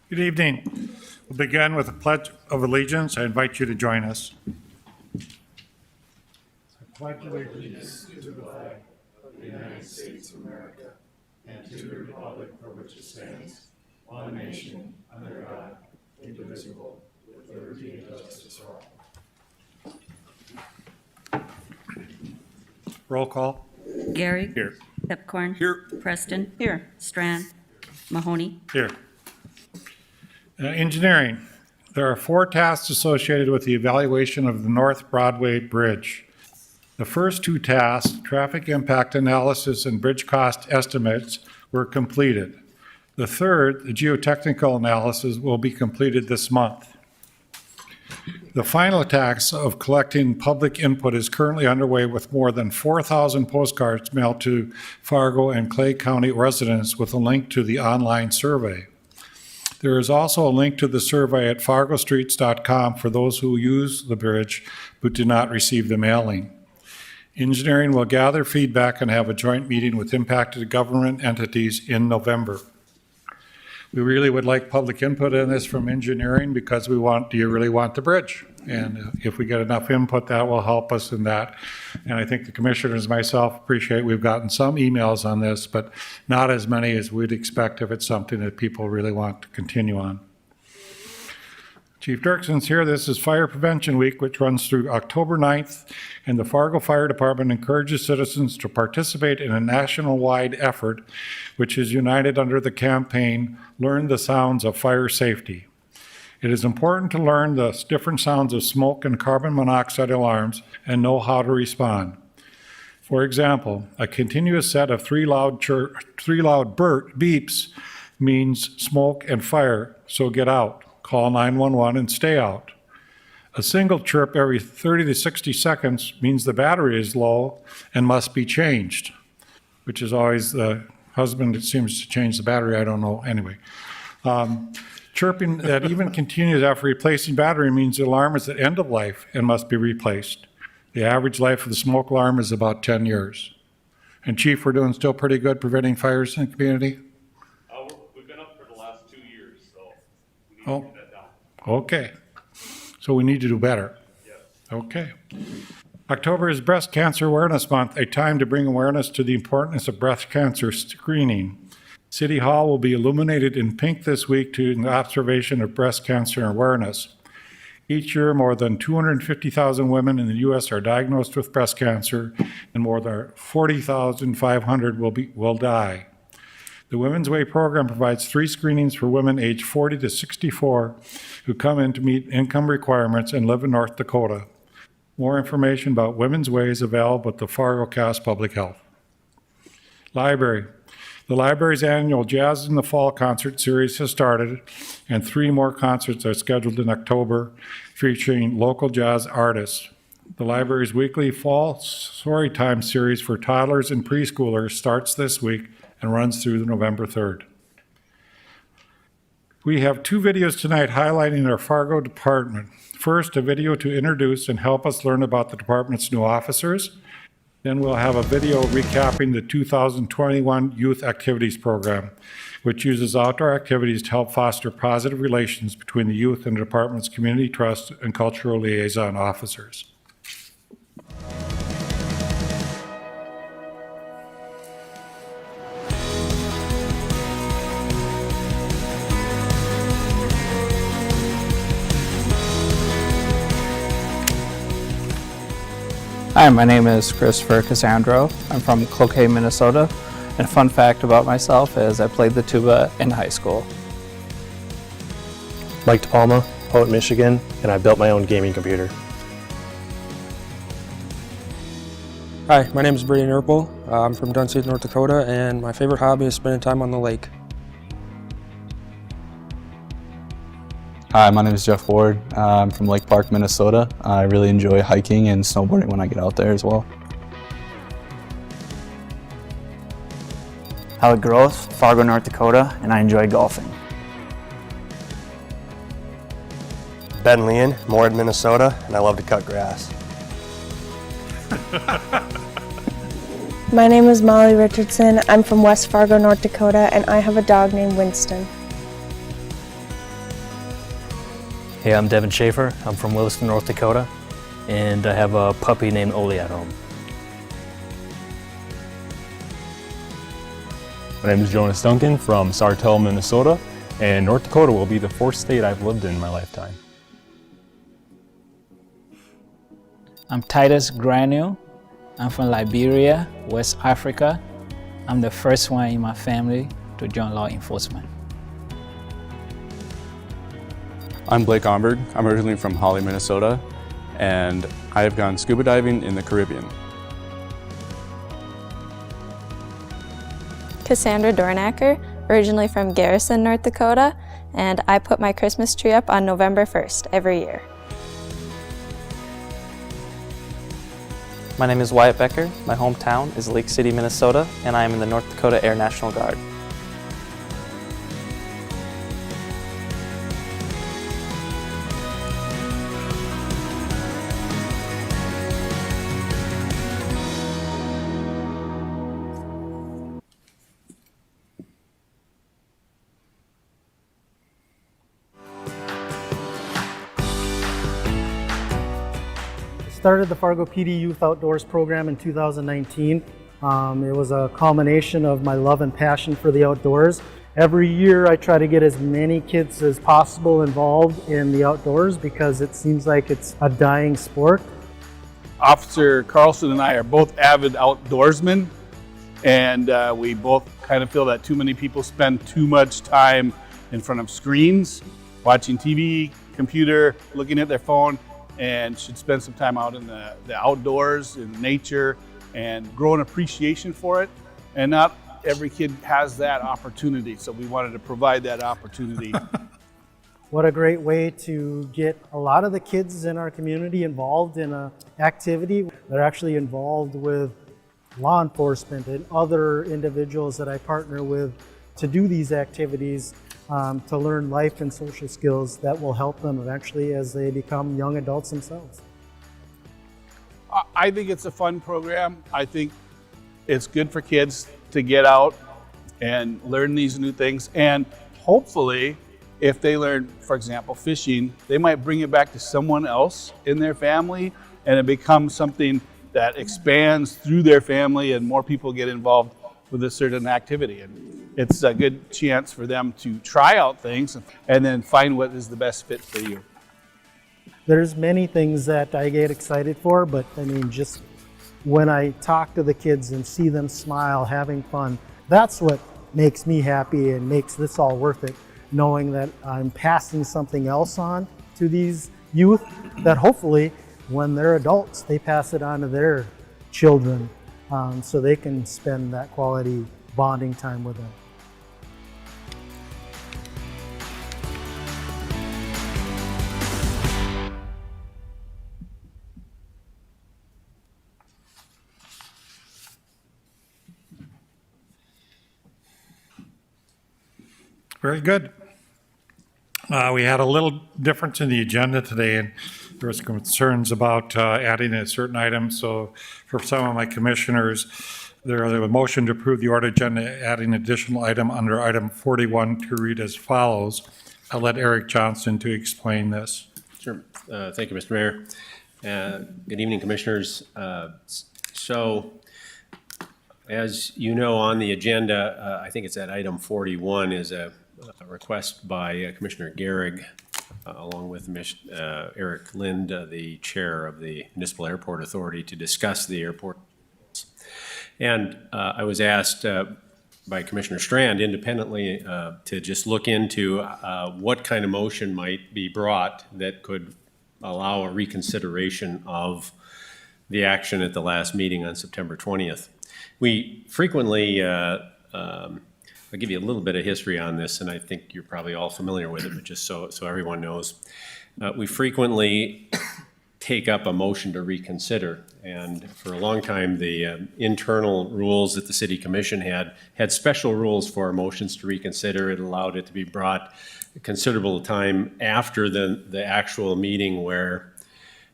Good evening. We'll begin with a pledge of allegiance. I invite you to join us. I pledge allegiance to the flag of the United States of America and to the republic for which it stands, one nation, under God, indivisible, with liberty and justice for all. Roll call. Gary. Here. Pepcorn. Here. Preston. Here. Strand. Mahoney. Here. Engineering. There are 4 tasks associated with the evaluation of the North Broadway Bridge. The first 2 tasks, traffic impact analysis and bridge cost estimates, were completed. The third, the geotechnical analysis, will be completed this month. The final task of collecting public input is currently underway with more than 4,000 postcards mailed to Fargo and Clay County residents with a link to the online survey. There is also a link to the survey at fargostreets.com for those who use the bridge but do not receive the mailing. Engineering will gather feedback and have a joint meeting with impacted government entities in November. We really would like public input in this from engineering because do you really want the bridge? And if we get enough input, that will help us in that. And I think the commissioners and myself appreciate we've gotten some emails on this, but not as many as we'd expect if it's something that people really want to continue on. Chief Dirkson's here. This is Fire Prevention Week, which runs through October 9th, and the Fargo Fire Department encourages citizens to participate in a national-wide effort, which is united under the campaign, Learn the Sounds of Fire Safety. It is important to learn the different sounds of smoke and carbon monoxide alarms and know how to respond. For example, a continuous set of 3 loud beeps means smoke and fire, so get out. Call 911 and stay out. A single chirp every 30 to 60 seconds means the battery is low and must be changed, which is always the husband that seems to change the battery. I don't know. Anyway. Chirping that even continues after replacing battery means the alarm is at end of life and must be replaced. The average life of the smoke alarm is about 10 years. And Chief, we're doing still pretty good preventing fires in the community? We've been up for the last 2 years, so we need to get that down. Okay. So we need to do better. Yes. Okay. October is Breast Cancer Awareness Month, a time to bring awareness to the importance of breast cancer screening. City Hall will be illuminated in pink this week to the observation of breast cancer awareness. Each year, more than 250,000 women in the U.S. are diagnosed with breast cancer, and more than 40,500 will die. The Women's Way program provides 3 screenings for women aged 40 to 64 who come in to meet income requirements and live in North Dakota. More information about Women's Way is available at the Fargo Cast Public Health. Library. The library's annual Jazz in the Fall concert series has started, and 3 more concerts are scheduled in October featuring local jazz artists. The library's weekly Fall Storytime series for toddlers and preschoolers starts this week and runs through November 3rd. We have 2 videos tonight highlighting our Fargo department. First, a video to introduce and help us learn about the department's new officers. Then we'll have a video recapping the 2021 Youth Activities Program, which uses outdoor activities to help foster positive relations between the youth and the department's community trust and cultural liaison officers. Hi, my name is Christopher Cassandro. I'm from Cloquet, Minnesota. And a fun fact about myself is I played the tuba in high school. Mike DePalma, Poet, Michigan, and I built my own gaming computer. Hi, my name is Brady Nurple. I'm from Dunseith, North Dakota, and my favorite hobby is spending time on the lake. Hi, my name is Jeff Ward. I'm from Lake Park, Minnesota. I really enjoy hiking and snowboarding when I get out there as well. Alec Gross, Fargo, North Dakota, and I enjoy golfing. Ben Leon, Moorhead, Minnesota, and I love to cut grass. My name is Molly Richardson. I'm from West Fargo, North Dakota, and I have a dog named Winston. Hey, I'm Devin Schaefer. I'm from Williston, North Dakota, and I have a puppy named Oli at home. My name is Jonas Duncan from Sartell, Minnesota, and North Dakota will be the 4th state I've lived in my lifetime. I'm Titus Granule. I'm from Liberia, West Africa. I'm the first one in my family to join law enforcement. I'm Blake Omberg. I'm originally from Holly, Minnesota, and I've gone scuba diving in the Caribbean. Cassandra Dornacker, originally from Garrison, North Dakota, and I put my Christmas tree up on November 1st every year. My name is Wyatt Becker. My hometown is Lake City, Minnesota, and I am in the North Dakota Air National Guard. Started the Fargo PD Youth Outdoors program in 2019. It was a culmination of my love and passion for the outdoors. Every year I try to get as many kids as possible involved in the outdoors because it seems like it's a dying sport. Officer Carlson and I are both avid outdoorsmen, and we both kind of feel that too many people spend too much time in front of screens, watching TV, computer, looking at their phone, and should spend some time out in the outdoors, in nature, and grow an appreciation for it. And not every kid has that opportunity, so we wanted to provide that opportunity. What a great way to get a lot of the kids in our community involved in an activity. They're actually involved with law enforcement and other individuals that I partner with to do these activities. To learn life and social skills that will help them eventually as they become young adults themselves. I think it's a fun program. I think it's good for kids to get out and learn these new things. And hopefully, if they learn, for example, fishing, they might bring it back to someone else in their family, and it becomes something that expands through their family and more people get involved with a certain activity. And it's a good chance for them to try out things and then find what is the best fit for you. There's many things that I get excited for, but I mean, just when I talk to the kids and see them smile, having fun, that's what makes me happy and makes this all worth it, knowing that I'm passing something else on to these youth that hopefully when they're adults, they pass it on to their children so they can spend that quality bonding time with them. Very good. We had a little difference in the agenda today, and there was concerns about adding a certain item. So for some of my commissioners, there was a motion to approve the order agenda, adding additional item under item 41 to read as follows. I'll let Eric Johnson to explain this. Sure. Thank you, Mr. Mayor. Good evening, commissioners. So as you know, on the agenda, I think it's at item 41 is a request by Commissioner Gehrig, along with Eric Lind, the chair of the Municipal Airport Authority, to discuss the airport. And I was asked by Commissioner Strand independently to just look into what kind of motion might be brought that could allow a reconsideration of the action at the last meeting on September 20th. We frequently I'll give you a little bit of history on this, and I think you're probably all familiar with it, but just so everyone knows. We frequently take up a motion to reconsider, and for a long time, the internal rules that the City Commission had special rules for motions to reconsider. It allowed it to be brought a considerable time after the actual meeting where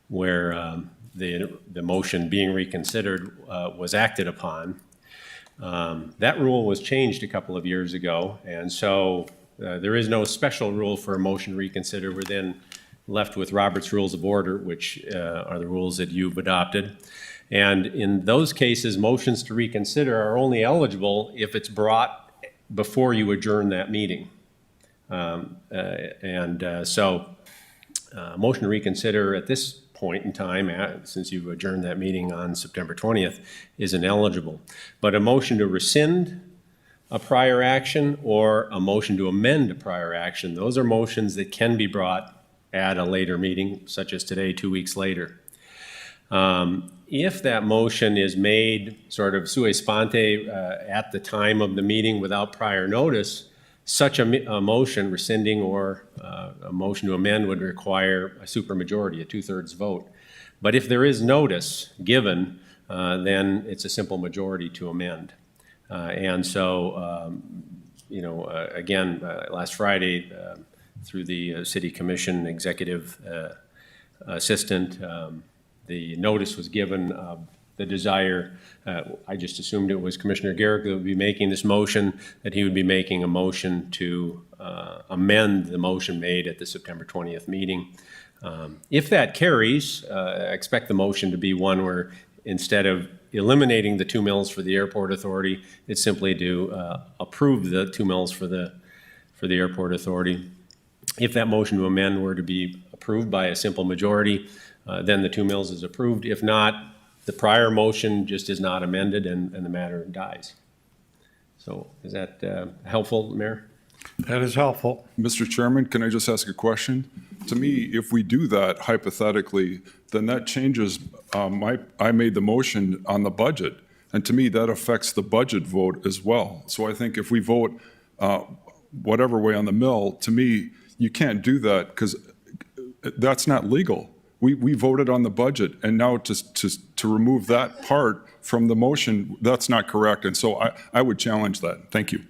the motion being reconsidered was acted upon. That rule was changed a couple of years ago, and so there is no special rule for a motion to reconsider. We're then left with Robert's Rules of Order, which are the rules that you've adopted. And in those cases, motions to reconsider are only eligible if it's brought before you adjourn that meeting. Motion to reconsider at this point in time, since you've adjourned that meeting on September 20th, is ineligible. But a motion to rescind a prior action or a motion to amend a prior action, those are motions that can be brought at a later meeting, such as today, 2 weeks later. If that motion is made sort of sua sponte at the time of the meeting without prior notice, such a motion, rescinding or a motion to amend, would require a supermajority, a 2/3 vote. But if there is notice given, then it's a simple majority to amend. Again, last Friday, through the City Commission Executive Assistant, the notice was given of the desire. I just assumed it was Commissioner Garrick that would be making this motion, that he would be making a motion to amend the motion made at the September 20th meeting. If that carries, I expect the motion to be one where instead of eliminating the 2 mills for the airport authority, it's simply to approve the 2 mills for the airport authority. If that motion to amend were to be approved by a simple majority, then the 2 mills is approved. If not, the prior motion just is not amended and the matter dies. So is that helpful, Mayor? That is helpful. Mr. Chairman, can I just ask a question? To me, if we do that hypothetically, then that changes, I made the motion on the budget, and to me, that affects the budget vote as well. So I think if we vote whatever way on the mill, to me, you can't do that because that's not legal. We voted on the budget, and now to remove that part from the motion, that's not correct, and so I would challenge that. Thank you.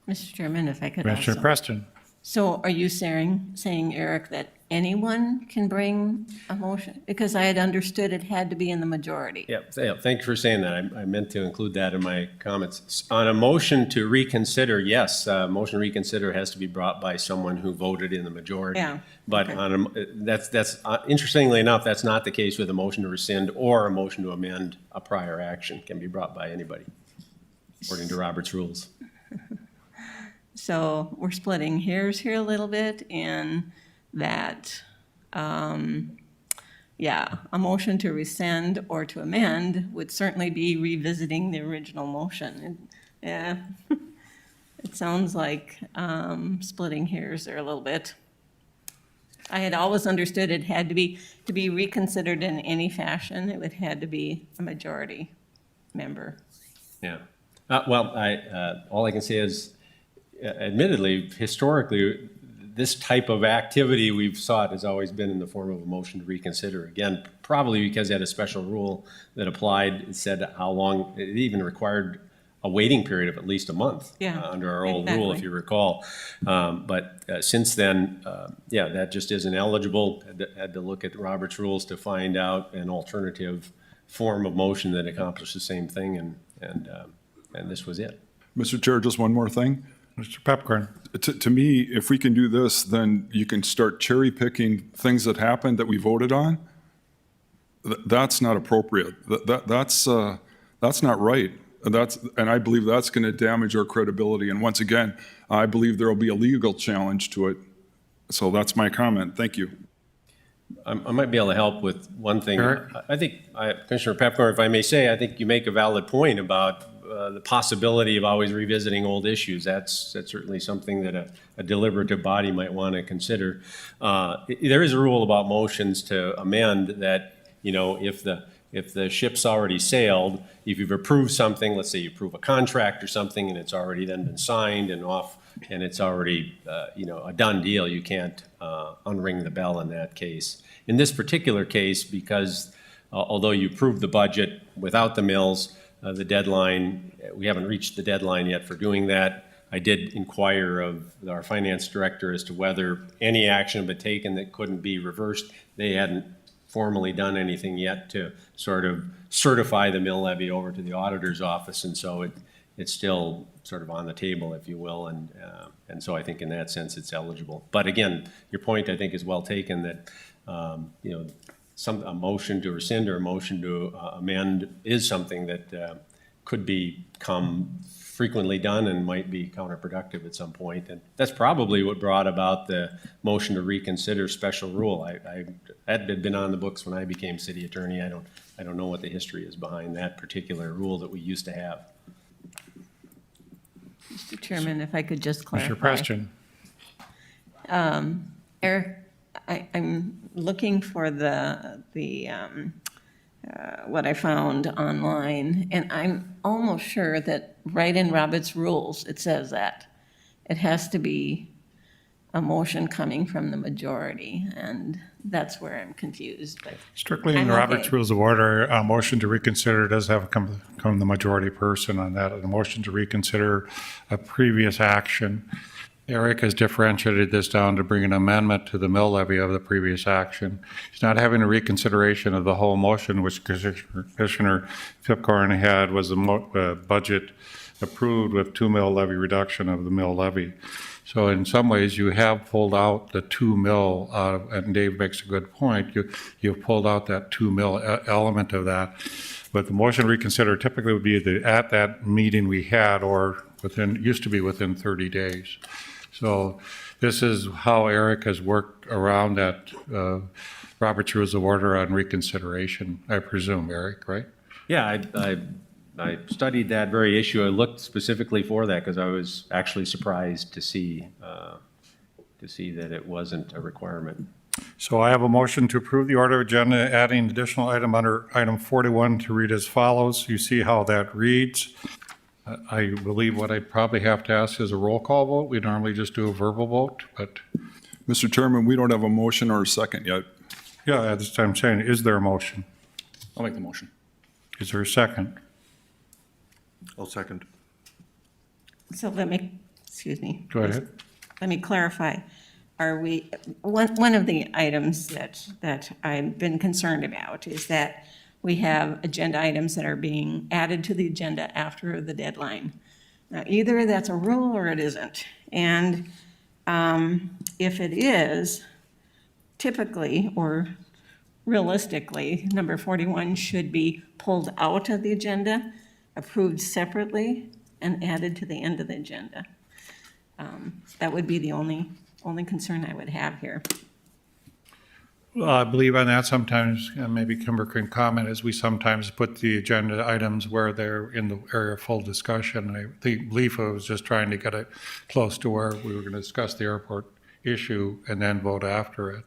Mr. Chairman, if I could Commissioner also. Preston. So are you saying, Eric, that anyone can bring a motion? Because I had understood it had to be in the majority. Yeah, thank you for saying that. I meant to include that in my comments. On a motion to reconsider, yes, motion to reconsider has to be brought by someone who voted in the majority. Yeah. But Okay. that's interestingly enough, that's not the case with a motion to rescind or a motion to amend a prior action. Can be brought by anybody, according to Robert's rules. So we're splitting hairs here a little bit in that, a motion to rescind or to amend would certainly be revisiting the original motion. Yeah, it sounds like splitting hairs there a little bit. I had always understood it had to be reconsidered in any fashion. It would had to be a majority member. Yeah. All I can say is, admittedly, historically, this type of activity we've sought has always been in the form of a motion to reconsider. Again, probably because it had a special rule that applied. It said how long, it even required a waiting period of at least a month under our old rule, if you recall. But since then, that just isn't eligible. Had to look at Robert's rules to find out an alternative form of motion that accomplished the same thing, and this was it. Mr. Chair, just one more thing. Mr. Pepcorn. To me, if we can do this, then you can start cherry picking things that happened that we voted on. That's not appropriate. That's not right. And I believe that's going to damage our credibility. And once again, I believe there will be a legal challenge to it. So that's my comment. Thank you. I might be able to help with one thing. Sure. I think, Commissioner Pepcorn, if I may say, I think you make a valid point about the possibility of always revisiting old issues. That's certainly something that a deliberative body might want to consider. There is a rule about motions to amend that, if the ship's already sailed, if you've approved something, let's say you approve a contract or something, and it's already then been signed and off, and it's already a done deal, you can't unring the bell in that case. In this particular case, because although you approved the budget without the mills, the deadline, we haven't reached the deadline yet for doing that. I did inquire of our finance director as to whether any action had been taken that couldn't be reversed. They hadn't formally done anything yet to sort of certify the mill levy over to the auditor's office, and so it's still sort of on the table, if you will, and so I think in that sense it's eligible. But again, your point I think is well taken that you know, a motion to rescind or a motion to amend is something that could become frequently done and might be counterproductive at some point. And that's probably what brought about the motion to reconsider special rule. That had been on the books when I became city attorney. I don't know what the history is behind that particular rule that we used to have. Mr. Chairman, if I could just clarify. Mr. Preston. Eric, I'm looking for what I found online, and I'm almost sure that right in Robert's rules, it says that it has to be a motion coming from the majority, and that's where I'm confused. But Strictly in I'm the Robert's okay. Rules of Order, a motion to reconsider does have to come from the majority person on that. A motion to reconsider a previous action. Eric has differentiated this down to bring an amendment to the mill levy of the previous action. He's not having a reconsideration of the whole motion, which Commissioner Pipcorn had was the budget approved with 2 mill levy reduction of the mill levy. So in some ways, you have pulled out the 2 mill, and Dave makes a good point. You've pulled out that 2 mill element of that. But the motion to reconsider typically would be at that meeting we had, or used to be within 30 days. So this is how Eric has worked around that Robert's Rules of Order on reconsideration, I presume, Eric, right? Yeah, I studied that very issue. I looked specifically for that because I was actually surprised to see that it wasn't a requirement. So I have a motion to approve the order of agenda, adding additional item under item 41 to read as follows. You see how that reads. I believe what I'd probably have to ask is a roll call vote. We normally just do a verbal vote, but. Mr. Chairman, we don't have a motion or a second yet. Yeah, that's what I'm saying. Is there a motion? I'll make the motion. Is there a second? I'll second. So excuse me. Go ahead. Let me clarify. Are we, one of the items that I've been concerned about is that we have agenda items that are being added to the agenda after the deadline. Now, either that's a rule or it isn't. And if it is, typically or realistically, number 41 should be pulled out of the agenda, approved separately, and added to the end of the agenda. That would be the only concern I would have here. Well, I believe on that sometimes, maybe Kimber can comment, is we sometimes put the agenda items where they're in the area of full discussion. I believe I was just trying to get it close to where we were going to discuss the airport issue and then vote after it.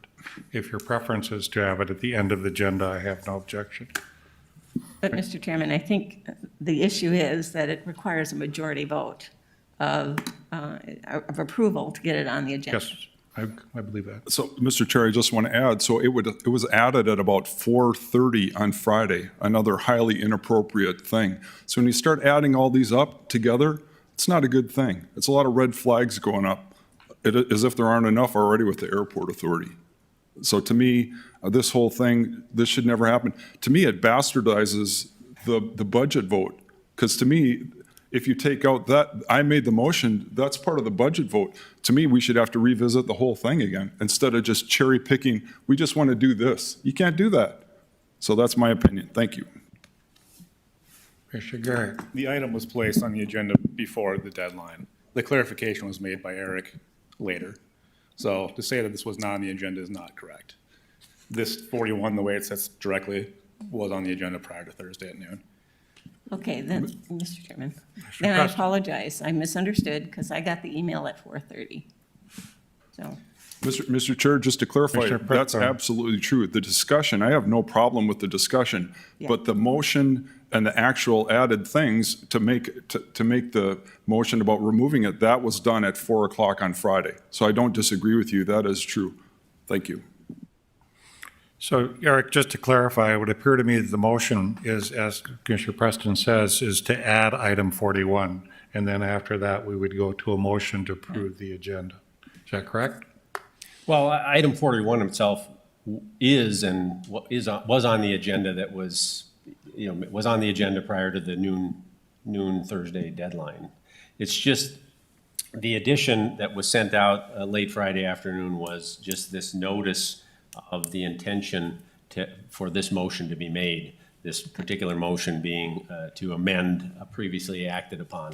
If your preference is to have it at the end of the agenda, I have no objection. But, Mr. Chairman, I think the issue is that it requires a majority vote of approval to get it on the agenda. Yes, I believe that. So, Mr. Chair, I just want to add, so it was added at about 4:30 on Friday, another highly inappropriate thing. So when you start adding all these up together, it's not a good thing. It's a lot of red flags going up, as if there aren't enough already with the airport authority. So to me, this whole thing, this should never happen. To me, it bastardizes the budget vote, because to me, if you take out that, I made the motion, that's part of the budget vote. To me, we should have to revisit the whole thing again, instead of just cherry picking, we just want to do this. You can't do that. So that's my opinion. Thank you. Commissioner Garrett. The item was placed on the agenda before the deadline. The clarification was made by Eric later. So to say that this was not on the agenda is not correct. This 41, the way it sits directly, was on the agenda prior to Thursday at noon. Okay, then, Mr. Chairman, then I apologize. I misunderstood because I got the email at 4:30. So. Mr. Chair, just to clarify, that's absolutely true. The discussion, I have no problem with the discussion, but the motion and the actual added things to make the motion about removing it, that was done at 4 o'clock on Friday. So I don't disagree with you. That is true. Thank you. So, Eric, just to clarify, it would appear to me that the motion is, as Commissioner Preston says, is to add item 41. And then after that, we would go to a motion to approve the agenda. Is that correct? Well, item 41 itself was on the agenda that was, was on the agenda prior to the noon noon Thursday deadline. It's just the addition that was sent out late Friday afternoon was just this notice of the intention for this motion to be made, this particular motion being to amend a previously acted upon.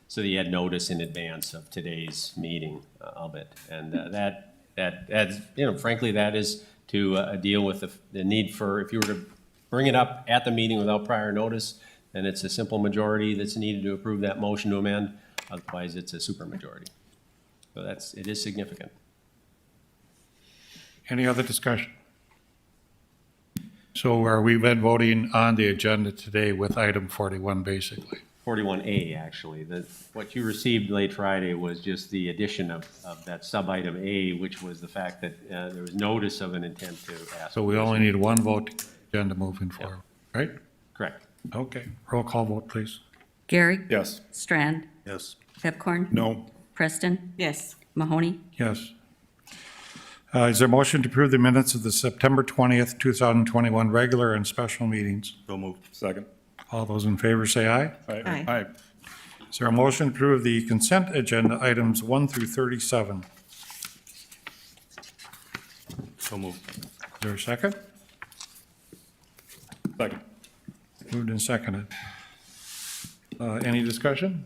So that you had notice in advance of today's meeting of it. And that adds, frankly, that is to deal with the need for, if you were to bring it up at the meeting without prior notice, then it's a simple majority that's needed to approve that motion to amend. Otherwise, it's a supermajority. So it is significant. Any other discussion? So are we then voting on the agenda today with item 41, basically? 41A, actually. What you received late Friday was just the addition of that sub-item A, which was the fact that there was notice of an intent to ask. So we only need one vote to get the agenda moving forward, right? Correct. Okay, roll call vote, please. Gary. Yes. Strand. Yes. Pepcorn. No. Preston. Yes. Mahoney. Yes. Is there a motion to approve the minutes of the September 20th, 2021 regular and special meetings? So moved. Second. All those in favor say aye. Aye. Aye. Is there a motion to approve the consent agenda items 1 through 37? So moved. Is there a second? Second. Moved and seconded. Any discussion?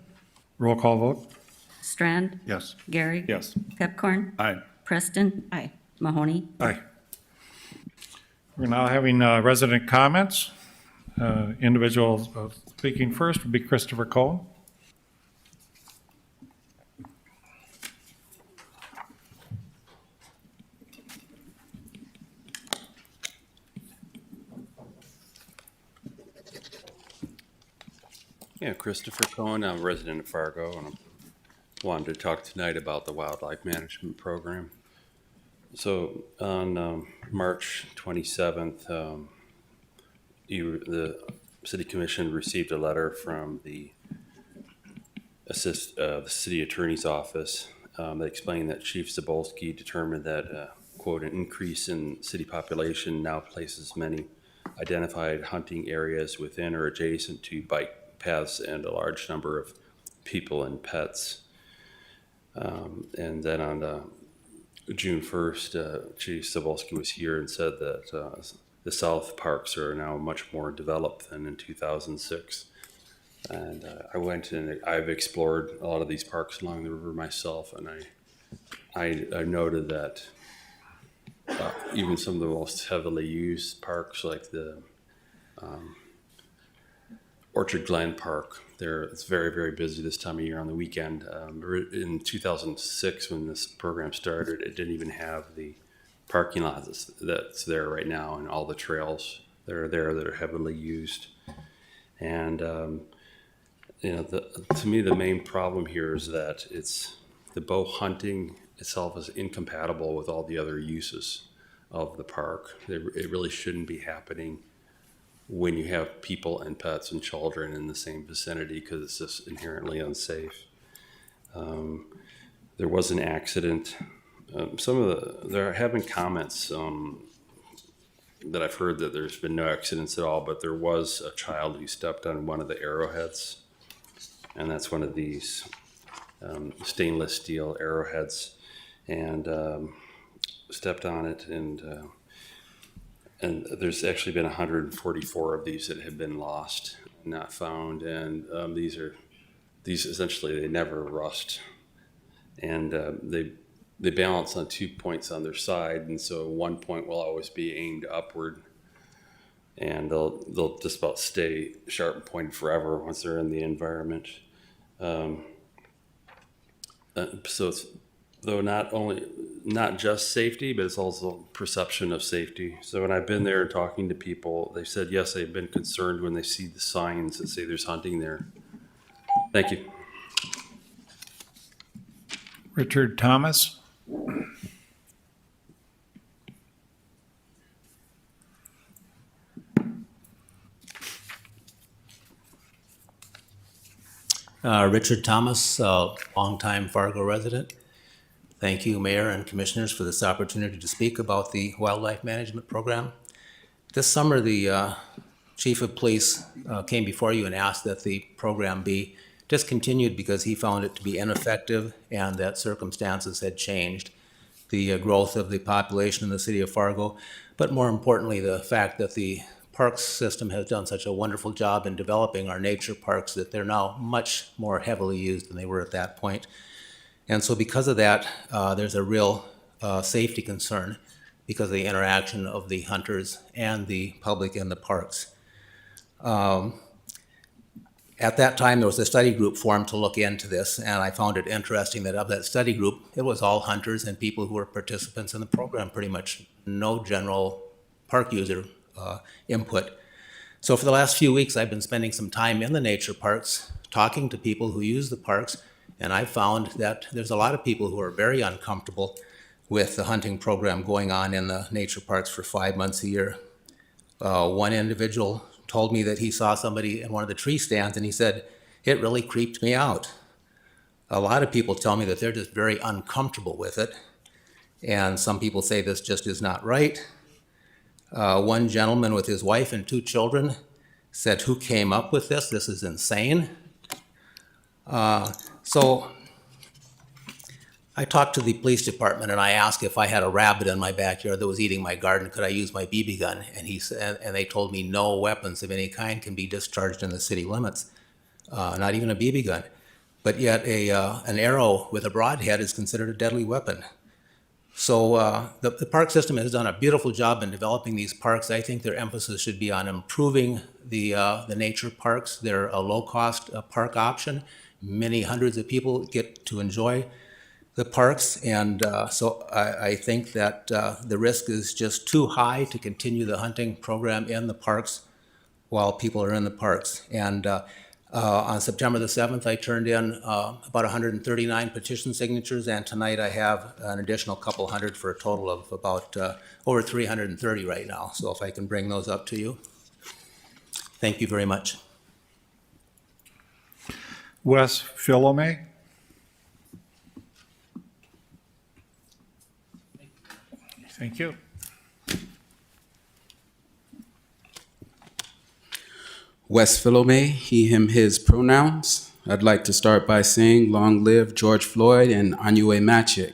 Roll call vote. Strand. Yes. Gary. Yes. Pepcorn. Aye. Preston. Aye. Mahoney. Aye. We're now having resident comments. Individual speaking first would be Christopher Cole. Yeah, Christopher Cohen, I'm a resident of Fargo, and I wanted to talk tonight about the wildlife management program. So on March 27th, the City Commission received a letter from the City Attorney's Office that explained that Chief Zabolski determined that, quote, an increase in city population now places many identified hunting areas within or adjacent to bike paths and a large number of people and pets. And then on June 1st, Chief Zabolski was here and said that the South parks are now much more developed than in 2006. And I went and I've explored a lot of these parks along the river myself, and I noted that even some of the most heavily used parks, like the Orchard Glen Park, it's very, very busy this time of year on the weekend. In 2006, when this program started, it didn't even have the parking lot that's there right now, and all the trails that are there that are heavily used. And to me, the main problem here is that the bow hunting itself is incompatible with all the other uses of the park. It really shouldn't be happening when you have people and pets and children in the same vicinity, because it's just inherently unsafe. There was an accident. There have been comments that I've heard that there's been no accidents at all, but there was a child who stepped on one of the arrowheads, and that's one of these stainless steel arrowheads, and stepped on it, and there's actually been 144 of these that have been lost, not found, and these essentially, they never rust, and they balance on 2 points on their side, and so one point will always be aimed upward, and they'll just about stay sharp and pointed forever once they're in the environment. So it's, though not just safety, but it's also perception of safety. So when I've been there and talking to people, they said, yes, they've been concerned when they see the signs that say there's hunting there. Thank you. Richard Thomas. Richard Thomas, longtime Fargo resident. Thank you, Mayor and Commissioners, for this opportunity to speak about the Wildlife Management Program. This summer, the chief of police came before you and asked that the program be discontinued because he found it to be ineffective and that circumstances had changed. The growth of the population in the city of Fargo, but more importantly, the fact that the parks system has done such a wonderful job in developing our nature parks that they're now much more heavily used than they were at that point. And so because of that, there's a real safety concern because of the interaction of the hunters and the public in the parks. At that time, there was a study group formed to look into this, and I found it interesting that of that study group, it was all hunters and people who were participants in the program, pretty much no general park user input. So for the last few weeks, I've been spending some time in the nature parks, talking to people who use the parks, and I've found that there's a lot of people who are very uncomfortable with the hunting program going on in the nature parks for 5 months a year. One individual told me that he saw somebody in one of the tree stands and he said, it really creeped me out. A lot of people tell me that they're just very uncomfortable with it. And some people say this just is not right. One gentleman with his wife and 2 children said, who came up with this? This is insane. So I talked to the police department and I asked if I had a rabbit in my backyard that was eating my garden, could I use my BB gun? And he said, and they told me no weapons of any kind can be discharged in the city limits, not even a BB gun. But yet an arrow with a broadhead is considered a deadly weapon. So the park system has done a beautiful job in developing these parks. I think their emphasis should be on improving the nature parks. They're a low-cost park option. Many hundreds of people get to enjoy the parks, and so I think that the risk is just too high to continue the hunting program in the parks while people are in the parks. And on September the 7th, I turned in about 139 petition signatures, and tonight I have an additional couple hundred for a total of about over 330 right now. So if I can bring those up to you. Thank you very much. Wes Philome. Thank you. Wes Philome, he, him, his pronouns. I'd like to start by saying long live George Floyd and Anue Machick.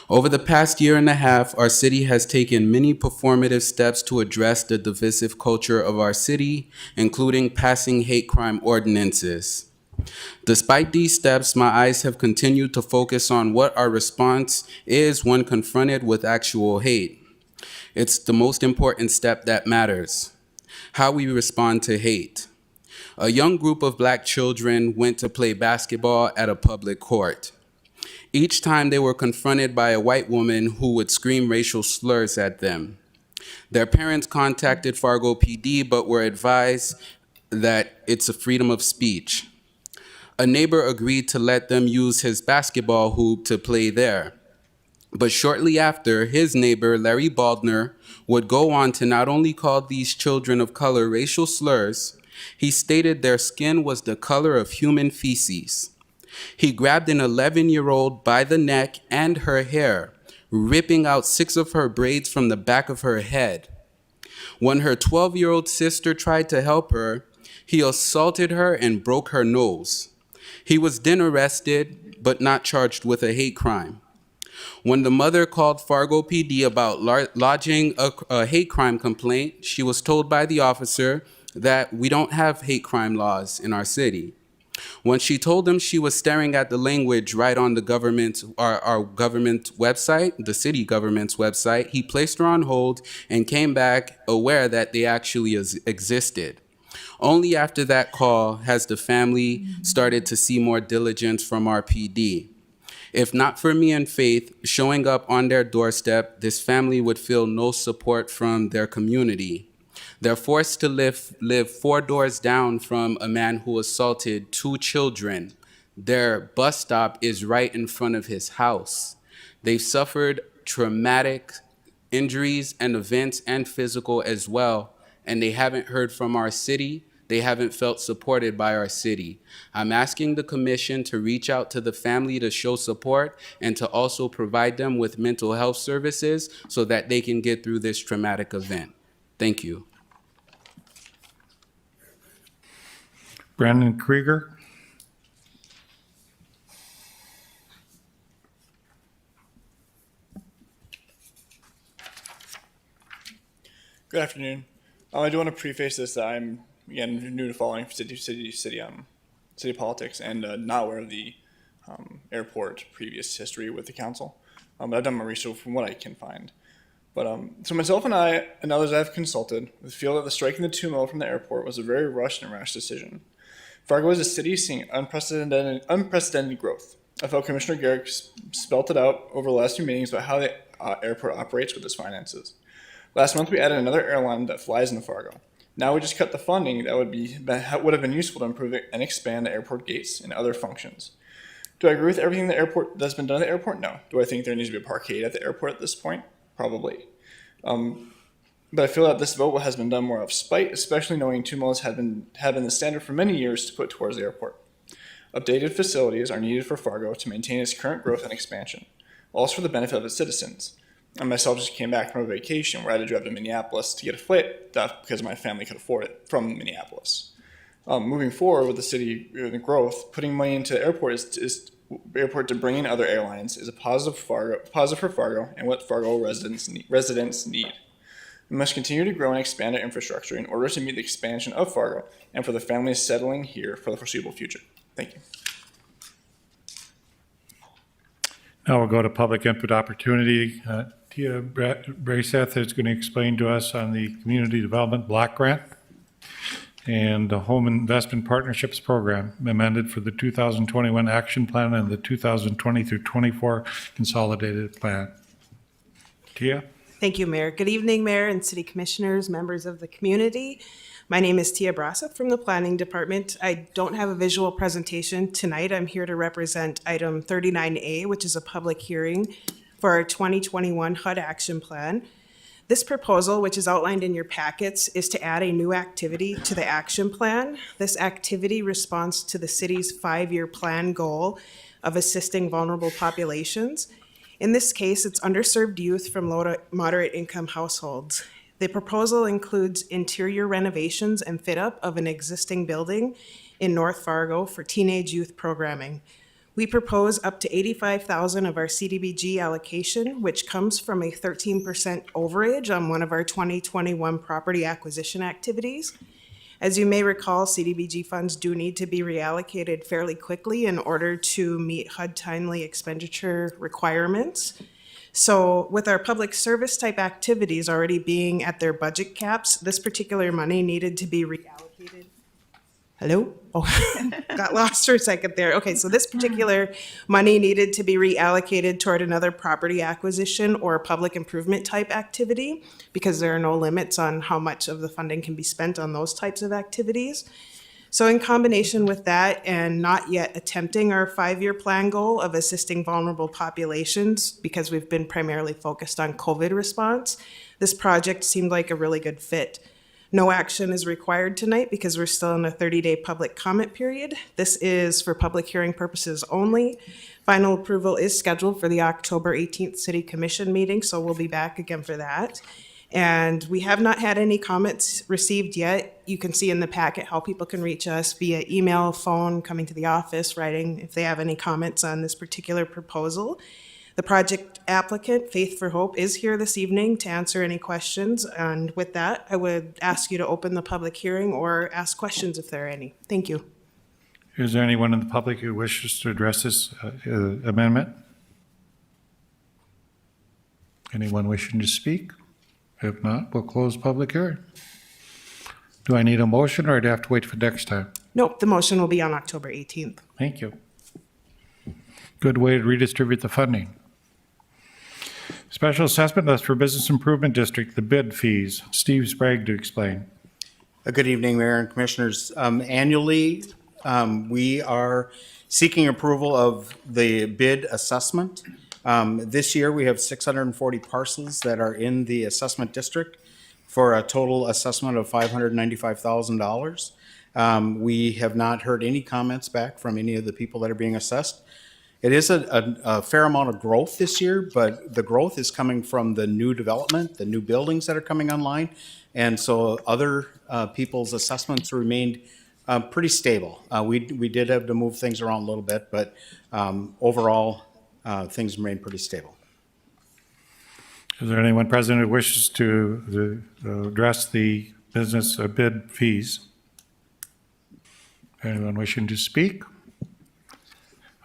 Over the past year and a half, our city has taken many performative steps to address the divisive culture of our city, including passing hate crime ordinances. Despite these steps, my eyes have continued to focus on what our response is when confronted with actual hate. It's the most important step that matters, how we respond to hate. A young group of Black children went to play basketball at a public court. Each time they were confronted by a white woman who would scream racial slurs at them. Their parents contacted Fargo PD but were advised that it's a freedom of speech. A neighbor agreed to let them use his basketball hoop to play there. But shortly after, his neighbor, Larry Baldner, would go on to not only call these children of color racial slurs, he stated their skin was the color of human feces. He grabbed an 11-year-old by the neck and her hair, ripping out 6 of her braids from the back of her head. When her 12-year-old sister tried to help her, he assaulted her and broke her nose. He was then arrested, but not charged with a hate crime. When the mother called Fargo PD about lodging a hate crime complaint, she was told by the officer that we don't have hate crime laws in our city. When she told him she was staring at the language right on the our government website, the city government's website, he placed her on hold and came back aware that they actually existed. Only after that call has the family started to see more diligence from our PD. If not for me and Faith showing up on their doorstep, this family would feel no support from their community. They're forced to live 4 doors down from a man who assaulted 2 children. Their bus stop is right in front of his house. They've suffered traumatic injuries and events and physical as well, and they haven't heard from our city. They haven't felt supported by our city. I'm asking the commission to reach out to the family to show support and to also provide them with mental health services so that they can get through this traumatic event. Thank you. Brandon Krieger. Good afternoon. I do want to preface this that I'm, again, new to following city politics and not aware of the airport previous history with the council. But I've done my research from what I can find. But so myself and I and others I've consulted feel that the striking the 2 mil from the airport was a very rushed and rash decision. Fargo is a city seeing unprecedented growth. I felt Commissioner Garrick spelt it out over the last few meetings about how the airport operates with its finances. Last month, we added another airline that flies into Fargo. Now we just cut the funding that would have been useful to improve it and expand the airport gates and other functions. Do I agree with everything that's been done at the airport? No. Do I think there needs to be a parkade at the airport at this point? Probably. But I feel that this vote has been done more of spite, especially knowing 2 mils have been the standard for many years to put towards the airport. Updated facilities are needed for Fargo to maintain its current growth and expansion, also for the benefit of its citizens. I myself just came back from a vacation where I had to drive to Minneapolis to get a flight because my family could afford it from Minneapolis. Moving forward with the city growth, putting money into the airport airport to bring in other airlines is a positive for Fargo and what Fargo residents need. We must continue to grow and expand our infrastructure in order to meet the expansion of Fargo and for the families settling here for the foreseeable future. Thank you. Now we'll go to public input opportunity. Tia Braceth is going to explain to us on the Community Development Block Grant and the Home Investment Partnerships Program amended for the 2021 Action Plan and the 2020 through 24 Consolidated Plan. Tia? Thank you, Mayor. Good evening, Mayor and City Commissioners, members of the community. My name is Tia Brasa from the Planning Department. I don't have a visual presentation tonight. I'm here to represent item 39A, which is a public hearing for our 2021 HUD Action Plan. This proposal, which is outlined in your packets, is to add a new activity to the action plan. This activity responds to the city's 5-year plan goal of assisting vulnerable populations. In this case, it's underserved youth from low to moderate income households. The proposal includes interior renovations and fit up of an existing building in North Fargo for teenage youth programming. We propose up to $85,000 of our CDBG allocation, which comes from a 13% overage on one of our 2021 property acquisition activities. As you may recall, CDBG funds do need to be reallocated fairly quickly in order to meet HUD timely expenditure requirements. So with our public service type activities already being at their budget caps, this particular money needed to be reallocated. Hello? Oh, got lost for a second there. Okay, so this particular money needed to be reallocated toward another property acquisition or public improvement type activity because there are no limits on how much of the funding can be spent on those types of activities. So in combination with that and not yet attempting our 5-year plan goal of assisting vulnerable populations because we've been primarily focused on COVID response, this project seemed like a really good fit. No action is required tonight because we're still in a 30-day public comment period. This is for public hearing purposes only. Final approval is scheduled for the October 18th City Commission meeting, so we'll be back again for that. And we have not had any comments received yet. You can see in the packet how people can reach us via email, phone, coming to the office, writing if they have any comments on this particular proposal. The project applicant, Faith for Hope, is here this evening to answer any questions. And with that, I would ask you to open the public hearing or ask questions if there are any. Thank you. Is there anyone in the public who wishes to address this amendment? Anyone wishing to speak? If not, we'll close public hearing. Do I need a motion or do I have to wait for next time? Nope, the motion will be on October 18th. Thank you. Good way to redistribute the funding. Special assessment list for Business Improvement District, the bid fees. Steve Sprague to explain. Good evening, Mayor and Commissioners. Annually, we are seeking approval of the bid assessment. This year, we have 640 parcels that are in the assessment district for a total assessment of $595,000. We have not heard any comments back from any of the people that are being assessed. It is a fair amount of growth this year, but the growth is coming from the new development, the new buildings that are coming online. And so other people's assessments remained Pretty stable. We did have to move things around a little bit, but overall, things remain pretty stable. Is there anyone present who wishes to address the business bid fees? Anyone wishing to speak?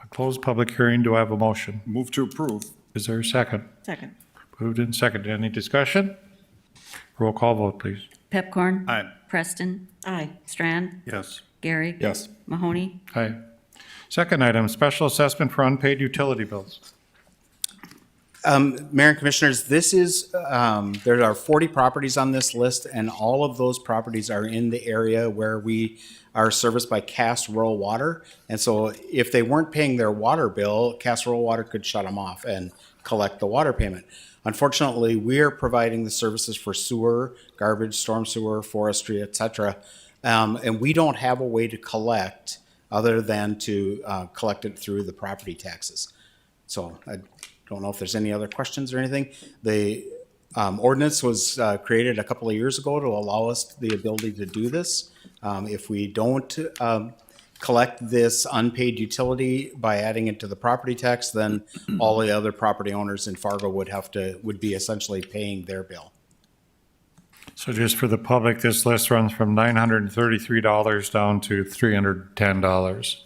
A closed public hearing. Do I have a motion? Move to approve. Is there a second? Second. Moved and seconded. Any discussion? Roll call vote, please. Pepcorn. Aye. Preston. Aye. Strand. Yes. Gary. Yes. Mahoney. Aye. Second item, special assessment for unpaid utility bills. Mayor and Commissioners, this is, there are 40 properties on this list, and all of those properties are in the area where we are serviced by Cass Rural Water. And so if they weren't paying their water bill, Cass Rural Water could shut them off and collect the water payment. Unfortunately, we are providing the services for sewer, garbage, storm sewer, forestry, et cetera. And we don't have a way to collect other than to collect it through the property taxes. So I don't know if there's any other questions or anything. The ordinance was created a couple of years ago to allow us the ability to do this. If we don't collect this unpaid utility by adding it to the property tax, then all the other property owners in Fargo would be essentially paying their bill. So just for the public, this list runs from $933 down to $310.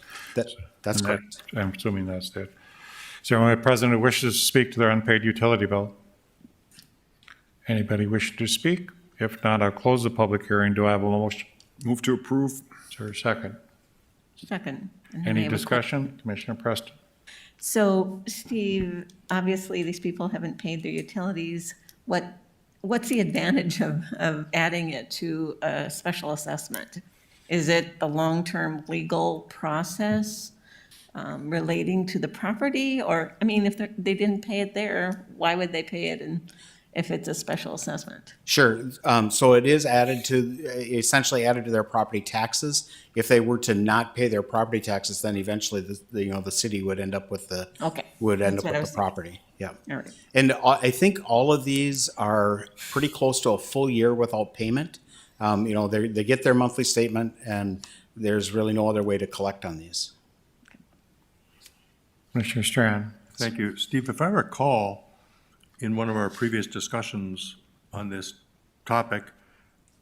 That's correct. I'm assuming that's it. Is there anyone present who wishes to speak to their unpaid utility bill? Anybody wishing to speak? If not, I'll close the public hearing. Do I have a motion? Move to approve. Is there a second? Second. And Any we have a discussion? Commissioner Preston. So, Steve, obviously, these people haven't paid their utilities. What's the advantage of adding it to a special assessment? Is it the long-term legal process relating to the property? Or, I mean, if they didn't pay it there, why would they pay it if it's a special assessment? Sure. So it is essentially added to their property taxes. If they were to not pay their property taxes, then eventually the city would end up with the property. Yeah. All right. And I think all of these are pretty close to a full year without payment. They get their monthly statement, and there's really no other way to collect on these. Commissioner Strand. Thank you. Steve, if I recall, in one of our previous discussions on this topic,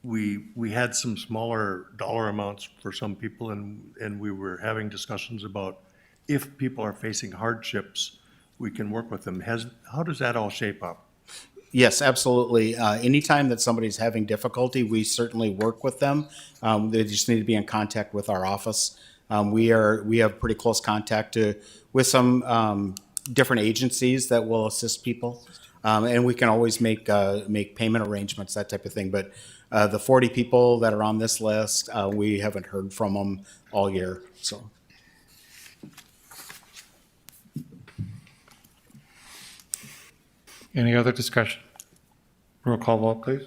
we had some smaller dollar amounts for some people, and we were having discussions about if people are facing hardships, we can work with them. How does that all shape up? Yes, absolutely. Anytime that somebody's having difficulty, we certainly work with them. They just need to be in contact with our office. We have pretty close contact with some different agencies that will assist people. And we can always make payment arrangements, that type of thing. But the 40 people that are on this list, we haven't heard from them all year. So. Any other discussion? Roll call vote, please.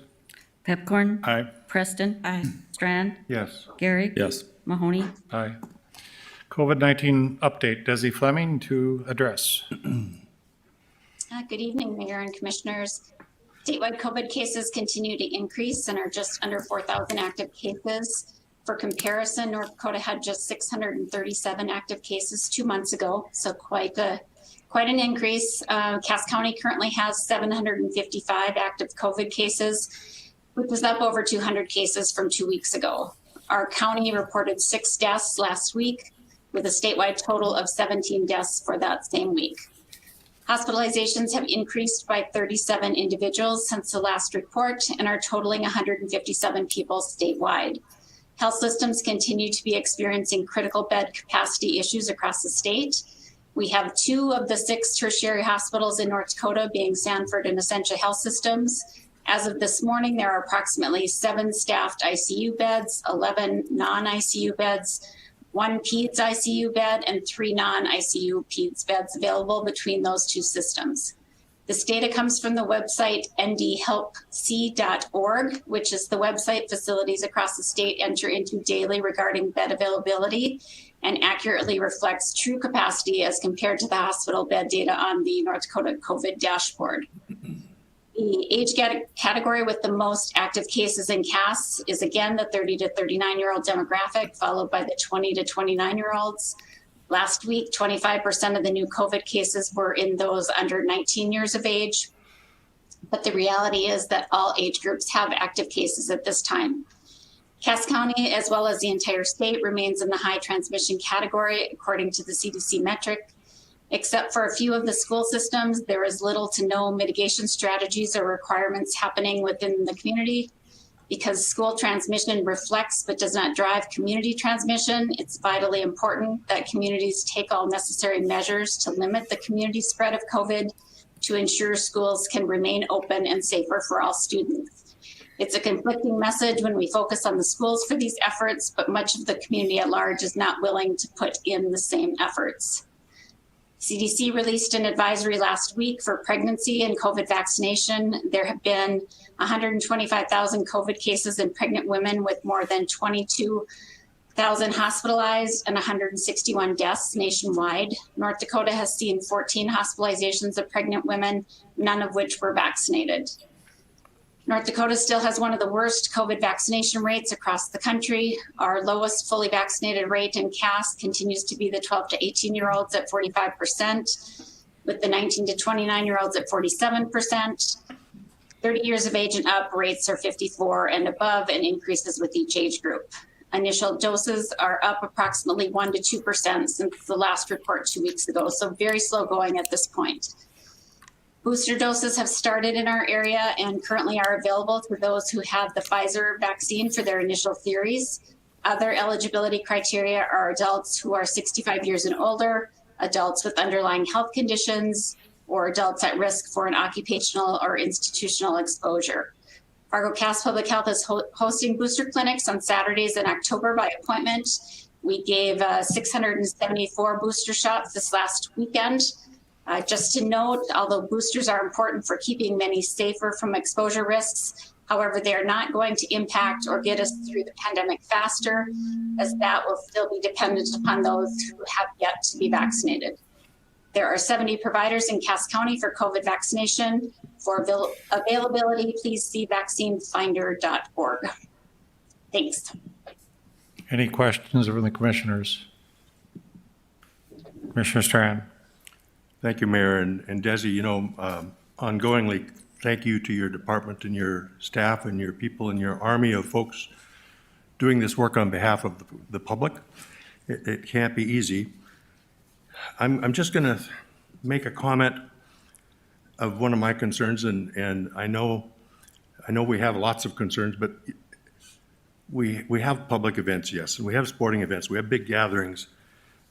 Pepcorn. Aye. Preston. Aye. Strand. Yes. Gary. Yes. Mahoney. Aye. COVID-19 update. Desi Fleming to address. Good evening, Mayor and Commissioners. Statewide COVID cases continue to increase and are just under 4,000 active cases. For comparison, North Dakota had just 637 active cases 2 months ago, so quite an increase. Cass County currently has 755 active COVID cases, which was up over 200 cases from 2 weeks ago. Our county reported 6 deaths last week, with a statewide total of 17 deaths for that same week. Hospitalizations have increased by 37 individuals since the last report and are totaling 157 people statewide. Health systems continue to be experiencing critical bed capacity issues across the state. We have 2 of the 6 tertiary hospitals in North Dakota being Sanford and Essentia Health Systems. As of this morning, there are approximately 7 staffed ICU beds, 11 non-ICU beds, 1 PEDS ICU bed, and 3 non-ICU PEDS beds available between those 2 systems. This data comes from the website ndhelpc.org, which is the website facilities across the state enter into daily regarding bed availability, and accurately reflects true capacity as compared to the hospital bed data on the North Dakota COVID dashboard. The age category with the most active cases in CAS is again the 30 to 39-year-old demographic, followed by the 20 to 29-year-olds. Last week, 25% of the new COVID cases were in those under 19 years of age. But the reality is that all age groups have active cases at this time. Cass County, as well as the entire state, remains in the high transmission category, according to the CDC metric. Except for a few of the school systems, there is little to no mitigation strategies or requirements happening within the community. Because school transmission reflects but does not drive community transmission, it's vitally important that communities take all necessary measures to limit the community spread of COVID to ensure schools can remain open and safer for all students. It's a conflicting message when we focus on the schools for these efforts, but much of the community at large is not willing to put in the same efforts. CDC released an advisory last week for pregnancy and COVID vaccination. There have been 125,000 COVID cases in pregnant women with more than 22,000 hospitalized and 161 deaths nationwide. North Dakota has seen 14 hospitalizations of pregnant women, none of which were vaccinated. North Dakota still has one of the worst COVID vaccination rates across the country. Our lowest fully vaccinated rate in CAS continues to be the 12 to 18-year-olds at 45%, with the 19 to 29-year-olds at 47%. 30 years of age and up, rates are 54 and above, and increases with each age group. Initial doses are up approximately 1 to 2% since the last report 2 weeks ago, so very slow going at this point. Booster doses have started in our area and currently are available to those who have the Pfizer vaccine for their initial series. Other eligibility criteria are adults who are 65 years and older, adults with underlying health conditions, or adults at risk for an occupational or institutional exposure. Fargo Cass Public Health is hosting booster clinics on Saturdays in October by appointment. We gave 674 booster shots this last weekend. Just to note, although boosters are important for keeping many safer from exposure risks, however, they are not going to impact or get us through the pandemic faster, as that will still be dependent upon those who have yet to be vaccinated. There are 70 providers in Cass County for COVID vaccination. For availability, please see vaccinefinder.org. Thanks. Any questions from the commissioners? Commissioner Strand. Thank you, Mayor. And Desi, you know, ongoingly, thank you to your department and your staff and your people and your army of folks doing this work on behalf of the public. It can't be easy. I'm just going to make a comment of one of my concerns, and I know we have lots of concerns, but we have public events, yes, and we have sporting events, we have big gatherings,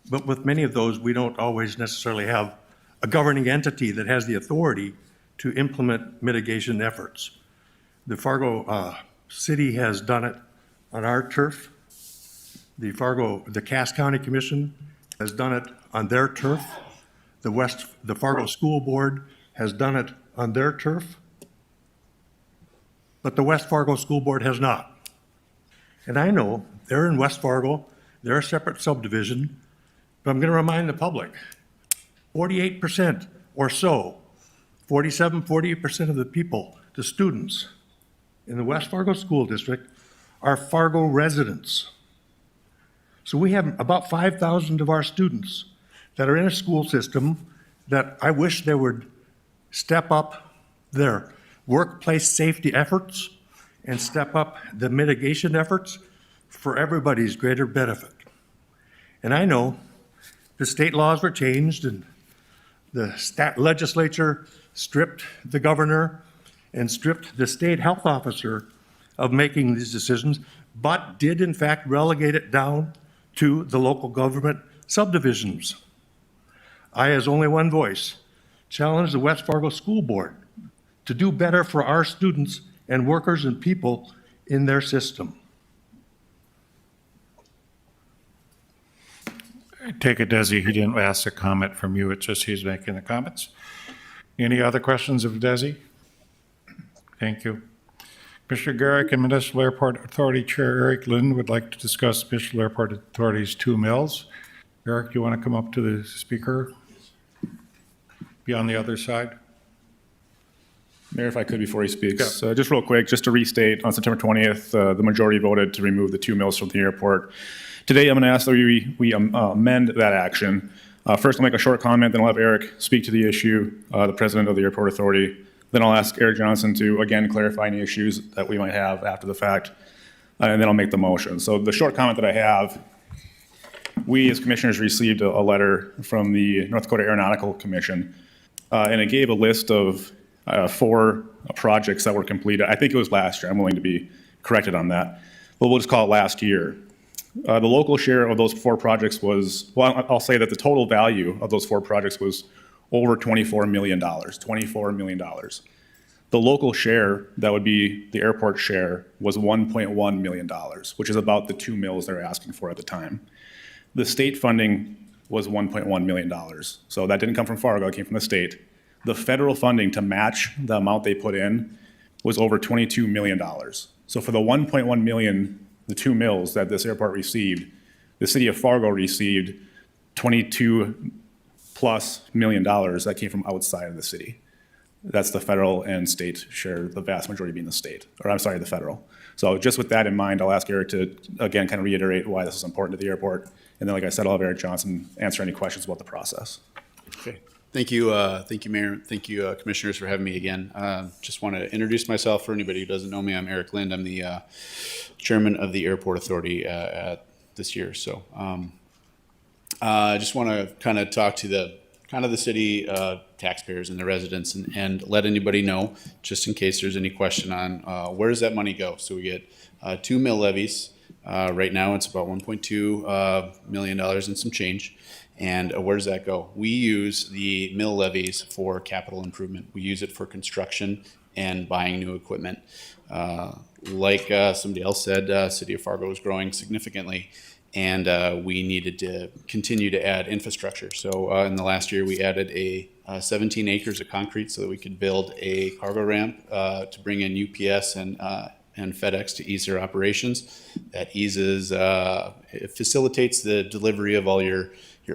but with many of those, we don't always necessarily have a governing entity that has the authority to implement mitigation efforts. The Fargo City has done it on our turf. The Cass County Commission has done it on their turf. The Fargo School Board has done it on their turf. But the West Fargo School Board has not. And I know they're in West Fargo, they're a separate subdivision, but I'm going to remind the public, 48% or so, 48% of the people, the students in the West Fargo School District are Fargo residents. So we have about 5,000 of our students that are in a school system that I wish they would step up their workplace safety efforts and step up the mitigation efforts for everybody's greater benefit. And I know the state laws were changed and the legislature stripped the governor and stripped the state health officer of making these decisions, but did in fact relegate it down to the local government subdivisions. I, as only one voice, challenge the West Fargo School Board to do better for our students and workers and people in their system. I take it, Desi, he didn't ask a comment from you, it's just he's making the comments. Any other questions of Desi? Thank you. Commissioner Garrick and Municipal Airport Authority Chair Eric Lind would like to discuss Municipal Airport Authority's 2 mills. Eric, do you want to come up to the speaker? Be on the other side. Mayor, if I could, before he speaks, just real quick, just to restate, on September 20th, the majority voted to remove the 2 mills from the airport. Today, I'm going to ask that we amend that action. First, I'll make a short comment, then I'll have Eric speak to the issue, the president of the Airport Authority. Then I'll ask Eric Johnson to, again, clarify any issues that we might have after the fact, and then I'll make the motion. So the short comment that I have, we as commissioners received a letter from the North Dakota Aeronautical Commission, and it gave a list of 4 projects that were completed. I think it was last year. I'm willing to be corrected on that, but we'll just call it last year. The local share of those 4 projects was, well, I'll say that the total value of those 4 projects was over $24 million, $24 million. The local share, that would be the airport share, was $1.1 million, which is about the 2 mills they're asking for at the time. The state funding was $1.1 million. So that didn't come from Fargo, it came from the state. The federal funding to match the amount they put in was over $22 million. So for the $1.1 million, the 2 mills that this airport received, the city of Fargo received $22+ million that came from outside of the city. That's the federal and state share, the vast majority being the state, or I'm sorry, the federal. So just with that in mind, I'll ask Eric to, again, kind of reiterate why this is important to the airport. And then, like I said, I'll have Eric Johnson answer any questions about the process. Okay. Thank you, Mayor. Thank you, Commissioners, for having me again. Just want to introduce myself for anybody who doesn't know me. I'm Eric Lind. I'm the Chairman of the Airport Authority this year. So I just want to kind of talk to the city taxpayers and the residents and let anybody know, just in case there's any question on where does that money go. So we get 2 mill levies. Right now, it's about $1.2 million and some change. And where does that go? We use the mill levies for capital improvement. We use it for construction and buying new equipment. Like somebody else said, City of Fargo is growing significantly, and we needed to continue to add infrastructure. So in the last year, we added 17 acres of concrete so that we could build a cargo ramp to bring in UPS and FedEx to ease their operations. That eases, it facilitates the delivery of all your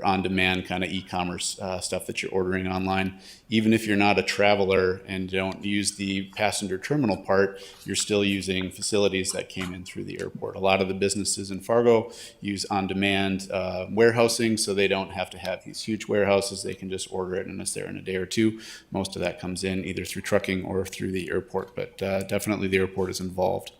on-demand kind of e-commerce stuff that you're ordering online. Even if you're not a traveler and don't use the passenger terminal part, you're still using facilities that came in through the airport. A lot of the businesses in Fargo use on-demand warehousing, so they don't have to have these huge warehouses. They can just order it and it's there in a day or 2. Most of that comes in either through trucking or through the airport, but definitely the airport is involved.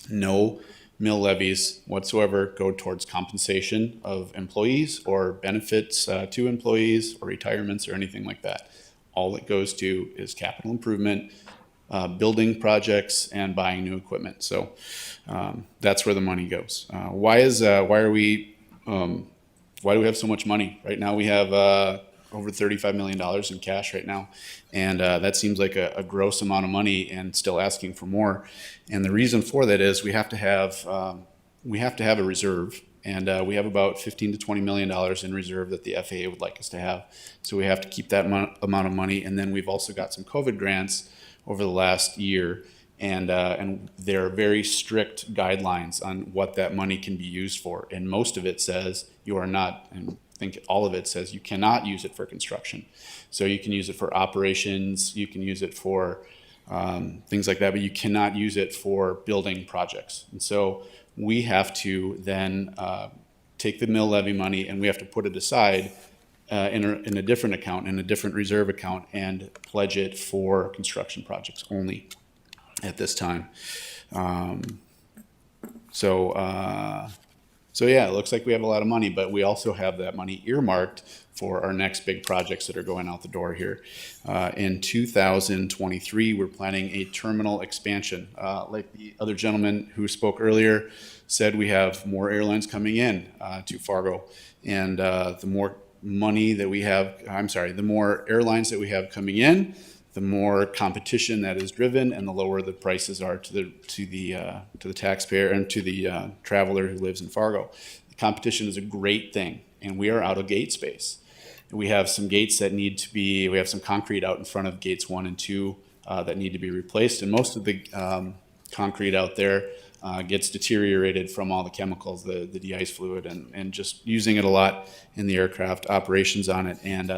No mill levies whatsoever go towards compensation of employees or benefits to employees or retirements or anything like that. All it goes to is capital improvement, building projects, and buying new equipment. So that's where the money goes. Why do we have so much money? Right now we have over $35 million in cash right now. And that seems like a gross amount of money and still asking for more. And the reason for that is we have to have a reserve. And we have about $15 to $20 million in reserve that the FAA would like us to have. So we have to keep that amount of money. And then we've also got some COVID grants over the last year. And there are very strict guidelines on what that money can be used for. And most of it says you are not, and I think all of it says you cannot use it for construction. So you can use it for operations, you can use it for things like that, but you cannot use it for building projects. And so we have to then take the mill levy money and we have to put it aside in a different account, in a different reserve account, and pledge it for construction projects only at this time. So yeah, it looks like we have a lot of money, but we also have that money earmarked for our next big projects that are going out the door here. In 2023, we're planning a terminal expansion. Like the other gentleman who spoke earlier said, we have more airlines coming in to Fargo. And the more money that we have, the more airlines that we have coming in, the more competition that is driven and the lower the prices are to the taxpayer and to the traveler who lives in Fargo. The competition is a great thing, and we are out of gate space. We have some gates that we have some concrete out in front of gates 1 and 2 that need to be replaced, and most of the concrete out there gets deteriorated from all the chemicals, the de-ice fluid, and just using it a lot in the aircraft operations on it, and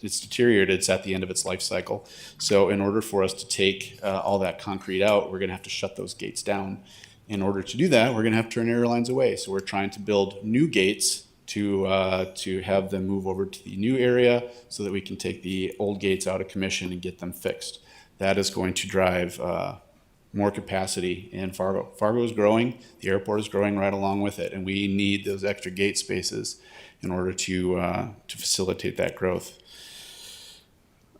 it's deteriorated. It's at the end of its life cycle. So in order for us to take all that concrete out, we're gonna have to shut those gates down. In order to do that, we're gonna have to turn airlines away. So we're trying to build new gates to have them move over to the new area so that we can take the old gates out of commission and get them fixed. That is going to drive more capacity in Fargo. Fargo is growing, the airport is growing right along with it, and we need those extra gate spaces in order to facilitate that growth.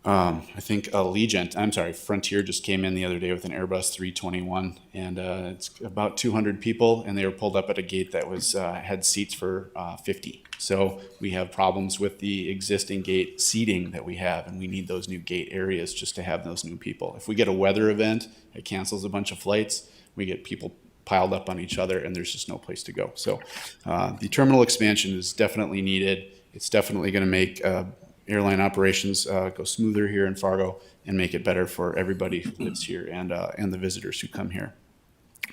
I think Frontier just came in the other day with an Airbus 321, and it's about 200 people, and they were pulled up at a gate that was had seats for 50. So we have problems with the existing gate seating that we have, and we need those new gate areas just to have those new people. If we get a weather event, it cancels a bunch of flights, we get people piled up on each other, and there's just no place to go. So the terminal expansion is definitely needed. It's definitely going to make airline operations go smoother here in Fargo and make it better for everybody who lives here and the visitors who come here.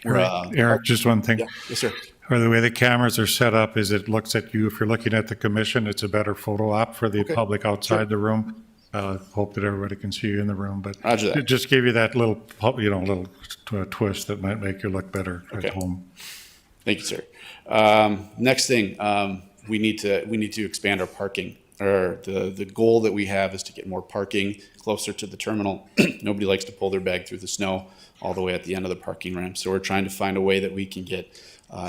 Eric, just one thing. Yeah. Yes, sir. Or the way the cameras are set up is it looks at you. If you're looking at the commission, it's a better photo op for the public outside the room. Hope that everybody can see you in the room, but Roger that. it just give you that little, little twist that might make you look better at home. Thank you, sir. Next thing, we need to expand our parking. Or the goal that we have is to get more parking closer to the terminal. Nobody likes to pull their bag through the snow all the way at the end of the parking ramp. So we're trying to find a way that we can get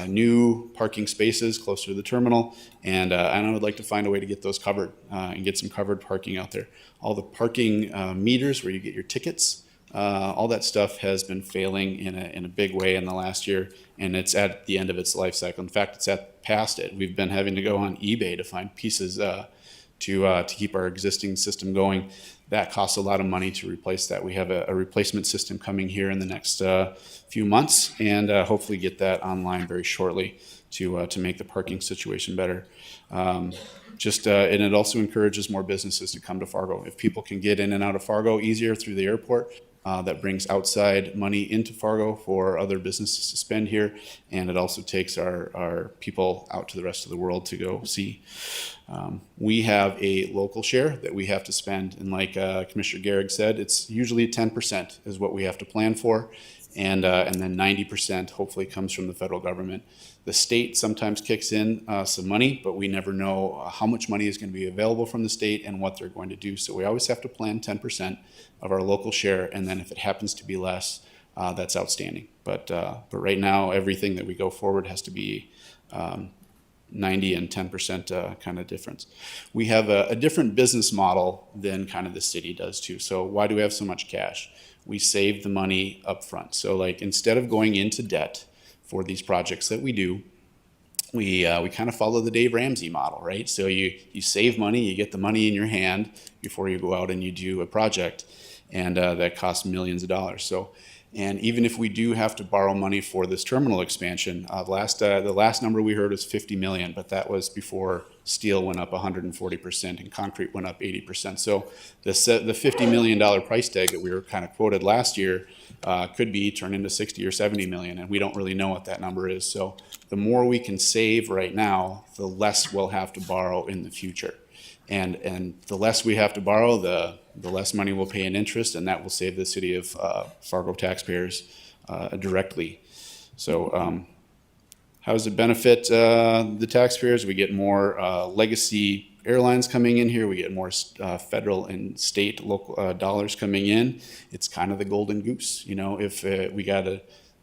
new parking spaces closer to the terminal, and I would like to find a way to get those covered and get some covered parking out there. All the parking meters where you get your tickets, all that stuff has been failing in a big way in the last year, and it's at the end of its life cycle. In fact, it's past it. We've been having to go on eBay to find pieces to keep our existing system going. That costs a lot of money to replace that. We have a replacement system coming here in the next few months, and hopefully get that online very shortly to make the parking situation better. And it also encourages more businesses to come to Fargo. If people can get in and out of Fargo easier through the airport, that brings outside money into Fargo for other businesses to spend here, and it also takes our people out to the rest of the world to go see. We have a local share that we have to spend, and like Commissioner Garrig said, it's usually 10% is what we have to plan for, and then 90% hopefully comes from the federal government. The state sometimes kicks in some money, but we never know how much money is going to be available from the state and what they're going to do. So we always have to plan 10% of our local share, and then if it happens to be less, that's outstanding. But right now, everything that we go forward has to be 90 and 10% kind of difference. We have a different business model than kind of the city does too. So why do we have so much cash? We save the money up front. So like instead of going into debt for these projects that we do, we kind of follow the Dave Ramsey model, right? So you save money, you get the money in your hand before you go out and you do a project, and that costs millions of dollars. So, and even if we do have to borrow money for this terminal expansion, the last number we heard was 50 million, but that was before steel went up 140% and concrete went up 80%. So the $50 million price tag that we were kind of quoted last year could be turned into 60 or 70 million, and we don't really know what that number is. So the more we can save right now, the less we'll have to borrow in the future. And the less we have to borrow, the less money we'll pay in interest, and that will save the city of Fargo taxpayers directly. So how does it benefit the taxpayers? We get more legacy airlines coming in here. We get more federal and state local dollars coming in. It's kind of the golden goose. You know, if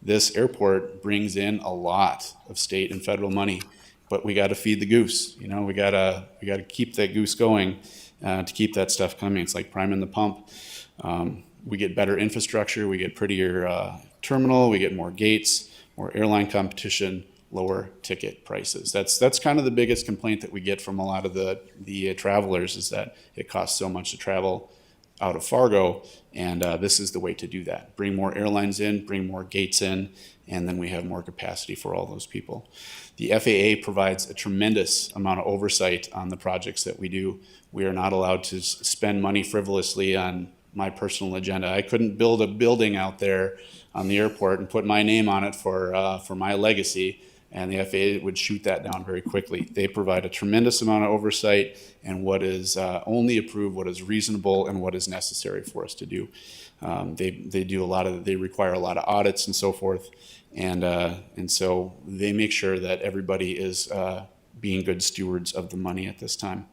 this airport brings in a lot of state and federal money, but we got to feed the goose. You know, we gotta keep that goose going to keep that stuff coming. It's like priming the pump. We get better infrastructure. We get prettier terminal. We get more gates, more airline competition, lower ticket prices. That's kind of the biggest complaint that we get from a lot of the travelers, is that it costs so much to travel out of Fargo, and this is the way to do that. Bring more airlines in, bring more gates in, and then we have more capacity for all those people. The FAA provides a tremendous amount of oversight on the projects that we do. We are not allowed to spend money frivolously on my personal agenda. I couldn't build a building out there on the airport and put my name on it for my legacy, and the FAA would shoot that down very quickly. They provide a tremendous amount of oversight and what is only approved, what is reasonable, and what is necessary for us to do. They do they require a lot of audits and so forth, and so they make sure that everybody is being good stewards of the money at this time.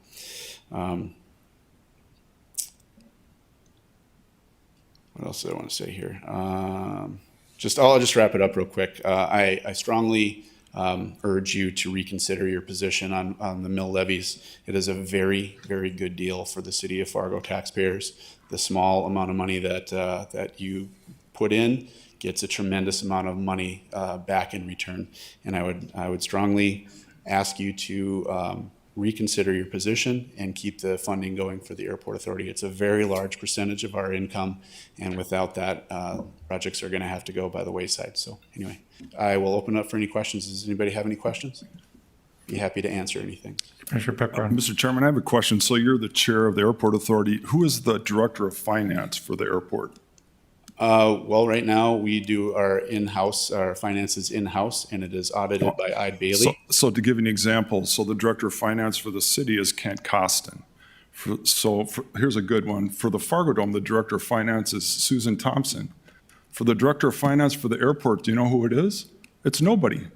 What else do I want to say here? I'll just wrap it up real quick. I strongly urge you to reconsider your position on the mill levies. It is a very, very good deal for the city of Fargo taxpayers. The small amount of money that you put in gets a tremendous amount of money back in return. And I would strongly ask you to reconsider your position and keep the funding going for the airport authority. It's a very large percentage of our income, and without that, projects are going to have to go by the wayside. So anyway, I will open up for any questions. Does anybody have any questions? Be happy to answer anything. Commissioner Pepper. Mr. Chairman, I have a question. So you're the chair of the airport authority. Who is the director of finance for the airport? Well, right now we do our finances in-house, and it is audited by Ide Bailey. So to give you an example, so the director of finance for the city is Kent Costin. Here's a good one. For the Fargo Dome, the director of finance is Susan Thompson. For the director of finance for the airport, do you know who it is? It's nobody.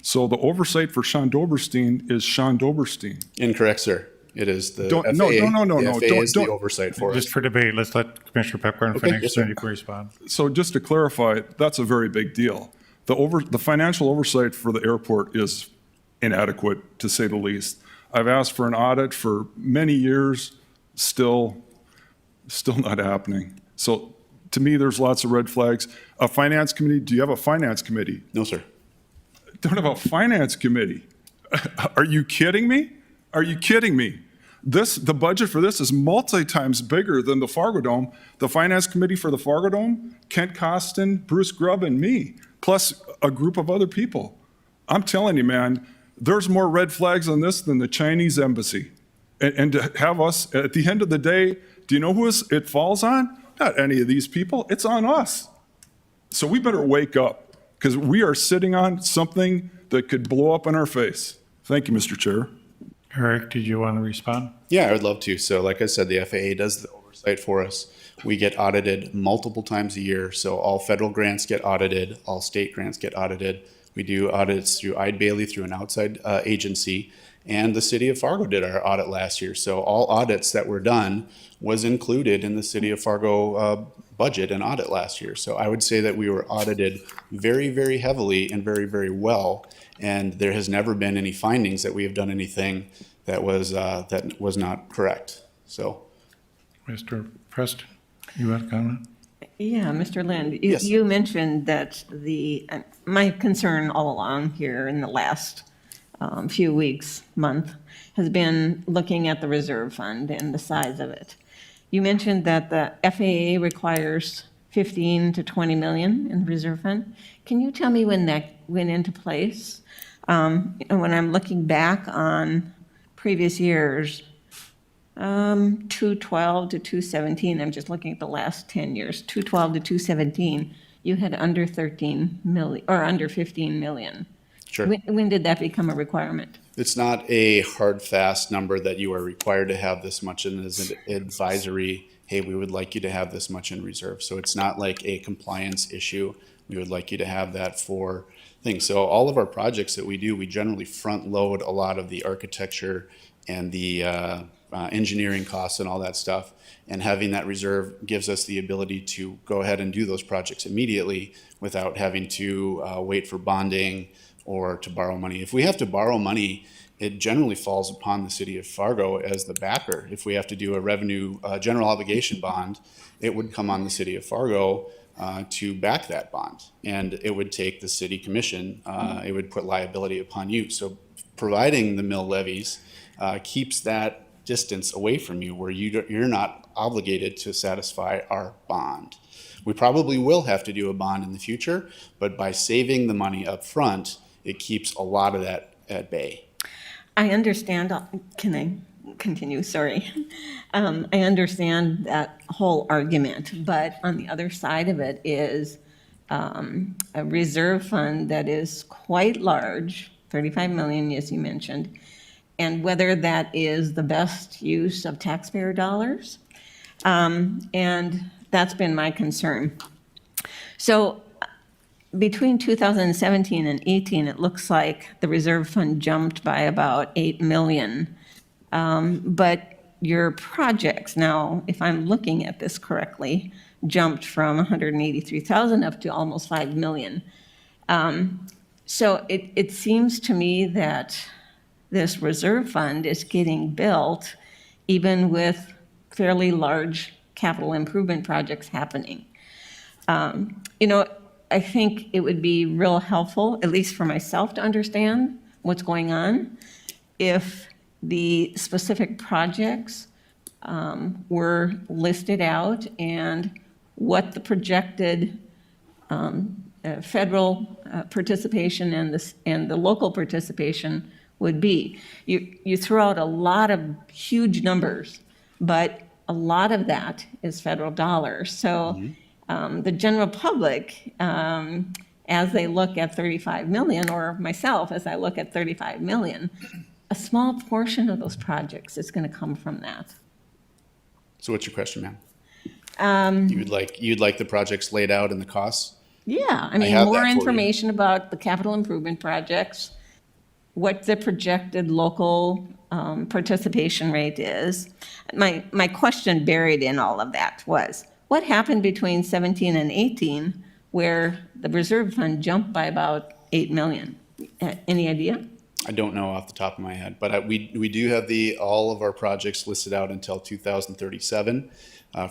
So the oversight for Sean Doberstein is Sean Doberstein. Incorrect, sir. It is the FAA. No. The FAA is the Don't. oversight for Just us. for debate, let's let Commissioner Pepcorn Okay, finish, yes, then sir. you can respond. So just to clarify, that's a very big deal. The financial oversight for the airport is inadequate, to say the least. I've asked for an audit for many years, still not happening. So to me, there's lots of red flags. A finance committee, do you have a finance committee? No, sir. Don't have a finance committee. Are you kidding me? Are you kidding me? The budget for this is multi-times bigger than the Fargo Dome. The finance committee for the Fargo Dome, Kent Costin, Bruce Grubb, and me, plus a group of other people. I'm telling you, man, there's more red flags on this than the Chinese embassy. And to have us, at the end of the day, do you know who it falls on? Not any of these people. It's on us. So we better wake up, because we are sitting on something that could blow up in our face. Thank you, Mr. Chair. Eric, did you want to respond? Yeah, I would love to. So like I said, the FAA does the oversight for us. We get audited multiple times a year. So all federal grants get audited, all state grants get audited. We do audits through Ide Bailey, through an outside agency, and the city of Fargo did our audit last year. So all audits that were done was included in the city of Fargo budget and audit last year. So I would say that we were audited very, very heavily and very, very well. And there has never been any findings that we have done anything that was not correct. So, Mr. Preston, you have a comment? Yeah, Mr. Lind, Yes. you mentioned that my concern all along here in the last few weeks, month, has been looking at the reserve fund and the size of it. You mentioned that the FAA requires 15 to 20 million in the reserve fund. Can you tell me when that went into place? And when I'm looking back on previous years, 212 to 217, I'm just looking at the last 10 years, 212 to 217, you had under 13 million, or under 15 million. sure. When did that become a requirement? It's not a hard, fast number that you are required to have this much in as an advisory. Hey, we would like you to have this much in reserve. So it's not like a compliance issue. We would like you to have that for things. So all of our projects that we do, we generally front load a lot of the architecture and the engineering costs and all that stuff. And having that reserve gives us the ability to go ahead and do those projects immediately without having to wait for bonding or to borrow money. If we have to borrow money, it generally falls upon the city of Fargo as the backer. If we have to do a revenue general obligation bond, it would come on the city of Fargo to back that bond. And it would take the city commission, it would put liability upon you. So providing the mill levies keeps that distance away from you where you're not obligated to satisfy our bond. We probably will have to do a bond in the future, but by saving the money up front, it keeps a lot of that at bay. I understand, can I continue, sorry. I understand that whole argument, but on the other side of it is a reserve fund that is quite large, 35 million, as you mentioned, and whether that is the best use of taxpayer dollars. And that's been my concern. So between 2017 and 18, it looks like the reserve fund jumped by about 8 million. But your projects now, if I'm looking at this correctly, jumped from 183,000 up to almost 5 million. So it seems to me that this reserve fund is getting built even with fairly large capital improvement projects happening. You know, I think it would be real helpful, at least for myself, to understand what's going on if the specific projects were listed out and what the projected federal participation and the local participation would be. You throw out a lot of huge numbers, but a lot of that is federal dollars. So the general public, as they look at 35 million, or myself as I look at 35 million, a small portion of those projects is going to come from that. So what's your question, ma'am? You'd like the projects laid out and the costs? Yeah, I mean, have more that for you. information about the capital improvement projects, what the projected local participation rate is. My question buried in all of that was, what happened between 17 and 18 where the reserve fund jumped by about 8 million? Any idea? I don't know off the top of my head, but we do have all of our projects listed out until 2037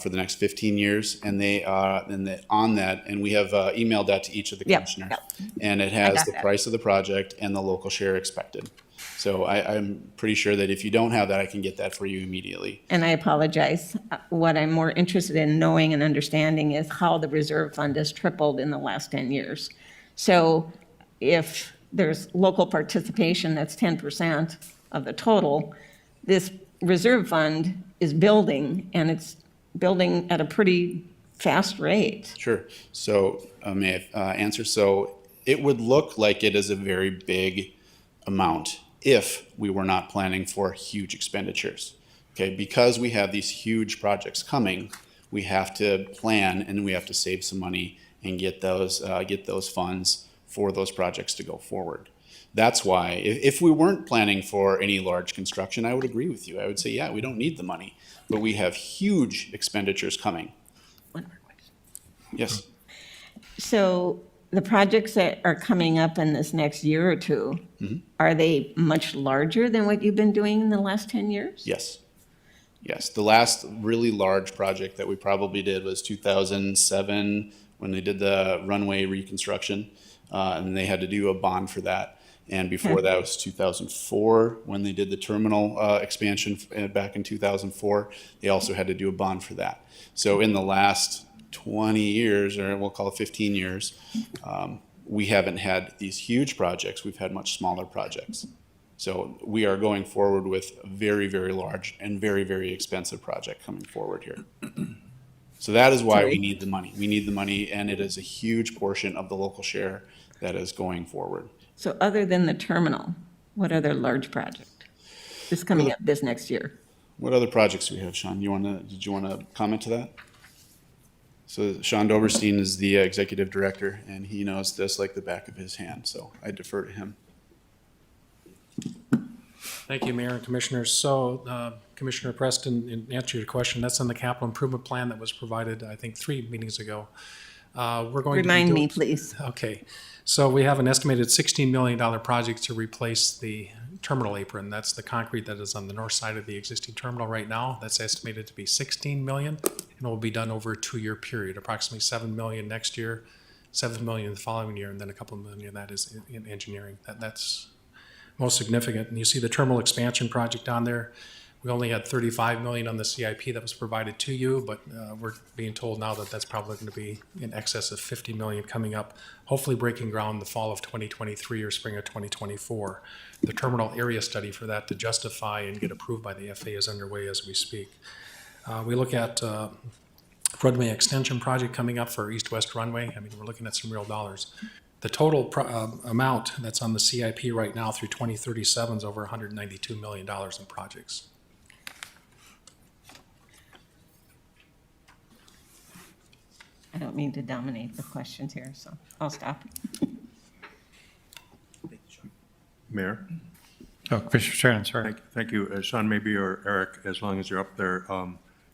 for the next 15 years, and they are on that, and we have emailed that to each of the commissioners, and it has the price of the project and the local share expected. So I'm pretty sure that if you don't have that, I can get that for you immediately. And I apologize. What I'm more interested in knowing and understanding is how the reserve fund has tripled in the last 10 years. So if there's local participation that's 10% of the total, this reserve fund is building, and it's building at a pretty fast rate. Sure. So may I answer? So it would look like it is a very big amount if we were not planning for huge expenditures. Okay, because we have these huge projects coming, we have to plan and we have to save some money and get those funds for those projects to go forward. That's why, if we weren't planning for any large construction, I would agree with you. I would say, yeah, we don't need the money, but we have huge expenditures coming. One more question. Yes. So the projects that are coming up in this next year or two, are they much larger than what you've been doing in the last 10 years? Yes. Yes. The last really large project that we probably did was 2007 when they did the runway reconstruction, and they had to do a bond for that. And before that was 2004 when they did the terminal expansion back in 2004. They also had to do a bond for that. So in the last 20 years, or we'll call it 15 years, we haven't had these huge projects. We've had much smaller projects. So we are going forward with a very, very large and very, very expensive project coming forward here. So that is why we need the money. We need the money, and it is a huge portion of the local share that is going forward. So other than the terminal, what other large project is coming up this next year? What other projects do we have, Sean? Did you want to comment to that? So Sean Doberstein is the executive director, and he knows this like the back of his hand, so I defer to him. Thank you, Mayor and Commissioners. So, Commissioner Preston, in answer to your question, that's in the capital improvement plan that was provided, I think, 3 meetings ago. We're going Remind to me, please. Okay. So we have an estimated $16 million project to replace the terminal apron. That's the concrete that is on the north side of the existing terminal right now. That's estimated to be $16 million, and will be done over a 2-year period, approximately $7 million next year, $7 million the following year, and then a couple of million of that is in engineering. That's most significant. And you see the terminal expansion project on there. We only had 35 million on the CIP that was provided to you, but we're being told now that that's probably going to be in excess of 50 million coming up, hopefully breaking ground the fall of 2023 or spring of 2024. The terminal area study for that to justify and get approved by the FAA is underway as we speak. We look at runway extension project coming up for east-west runway. I mean, we're looking at some real dollars. The total amount that's on the CIP right now through 2037 is over $192 million in projects. I don't mean to dominate the questions here, so I'll stop. Mayor? Oh, Commissioner Sheridan, sorry. Thank you. Sean, maybe, or Eric, as long as you're up there.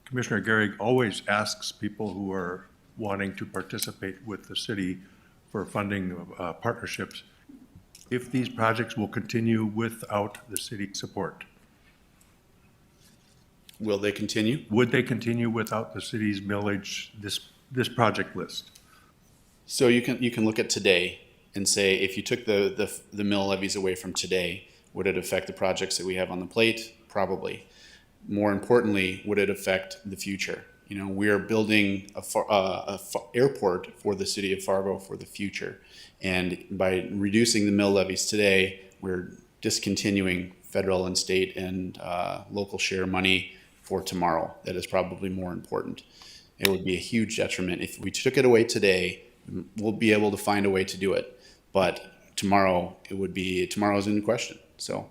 Commissioner Gehrig always asks people who are wanting to participate with the city for funding partnerships if these projects will continue without the city support. Will they continue? Would they continue without the city's millage, this project list? So you can look at today and say, if you took the mill levies away from today, would it affect the projects that we have on the plate? Probably. More importantly, would it affect the future? You know, we are building a airport for the city of Fargo for the future. And by reducing the mill levies today, we're discontinuing federal and state and local share money for tomorrow. That is probably more important. It would be a huge detriment. If we took it away today, we'll be able to find a way to do it. But tomorrow, tomorrow's in question. So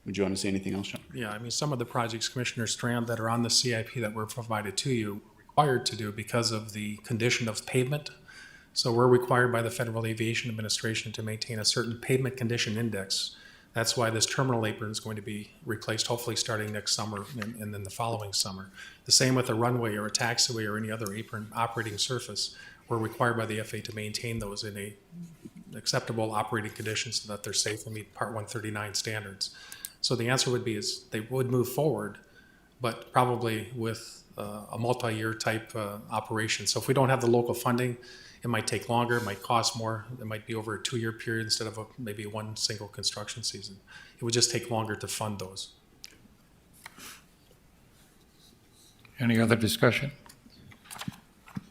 would you want to say anything else, John? Yeah, I mean, some of the projects, Commissioner Strand, that are on the CIP that were provided to you, were required to do because of the condition of pavement. So we're required by the Federal Aviation Administration to maintain a certain pavement condition index. That's why this terminal apron is going to be replaced, hopefully starting next summer and then the following summer. The same with a runway or a taxiway or any other apron operating surface. We're required by the FAA to maintain those in a acceptable operating conditions so that they're safe and meet Part 139 standards. So the answer would be is they would move forward, but probably with a multi-year type operation. So if we don't have the local funding, it might take longer, it might cost more, it might be over a 2-year period instead of maybe one single construction season. It would just take longer to fund those. Any other discussion?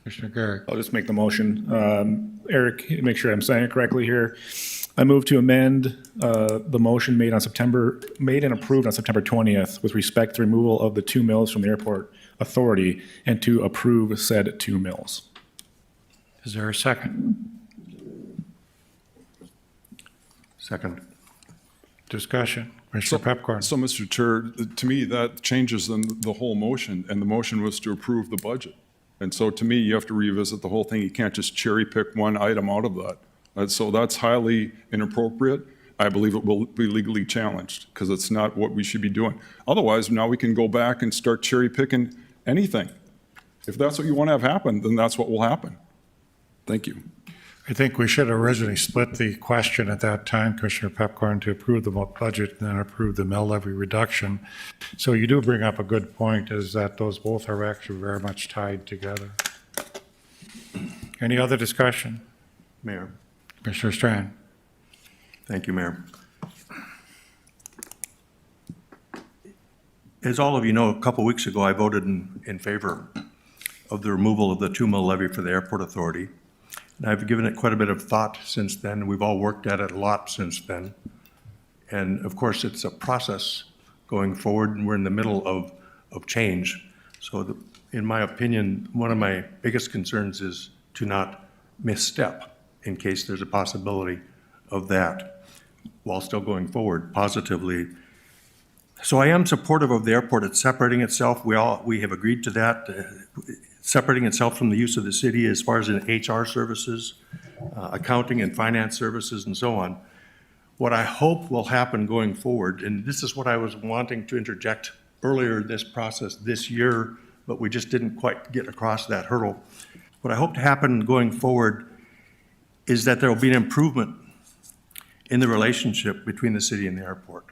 Commissioner Gehrig. I'll just make the motion. Eric, make sure I'm saying it correctly here. I move to amend the motion made and approved on September 20th with respect to removal of the 2 mills from the airport authority and to approve said 2 mills. Is there a second? Second. Discussion. Commissioner Pepcorn. So, Mr. Chair, to me, that changes the whole motion, and the motion was to approve the budget. And so to me, you have to revisit the whole thing. You can't just cherry pick one item out of that. And so that's highly inappropriate. I believe it will be legally challenged because it's not what we should be doing. Otherwise, now we can go back and start cherry picking anything. If that's what you want to have happen, then that's what will happen. Thank you. I think we should have originally split the question at that time, Commissioner Pepcorn, to approve the budget and then approve the mill levy reduction. So you do bring up a good point, is that those both are actually very much tied together. Any other discussion? Mayor. Commissioner Strand. Thank you, Mayor. As all of you know, a couple weeks ago, I voted in favor of the removal of the 2 mill levy for the airport authority. And I've given it quite a bit of thought since then. We've all worked at it a lot since then. And of course, it's a process going forward, and we're in the middle of change. So in my opinion, one of my biggest concerns is to not misstep in case there's a possibility of that while still going forward positively. So I am supportive of the airport. It's separating itself. We have agreed to that. Separating itself from the use of the city as far as in HR services, accounting and finance services, and so on. What I hope will happen going forward, and this is what I was wanting to interject earlier in this process this year, but we just didn't quite get across that hurdle. What I hope to happen going forward is that there will be an improvement in the relationship between the city and the airport,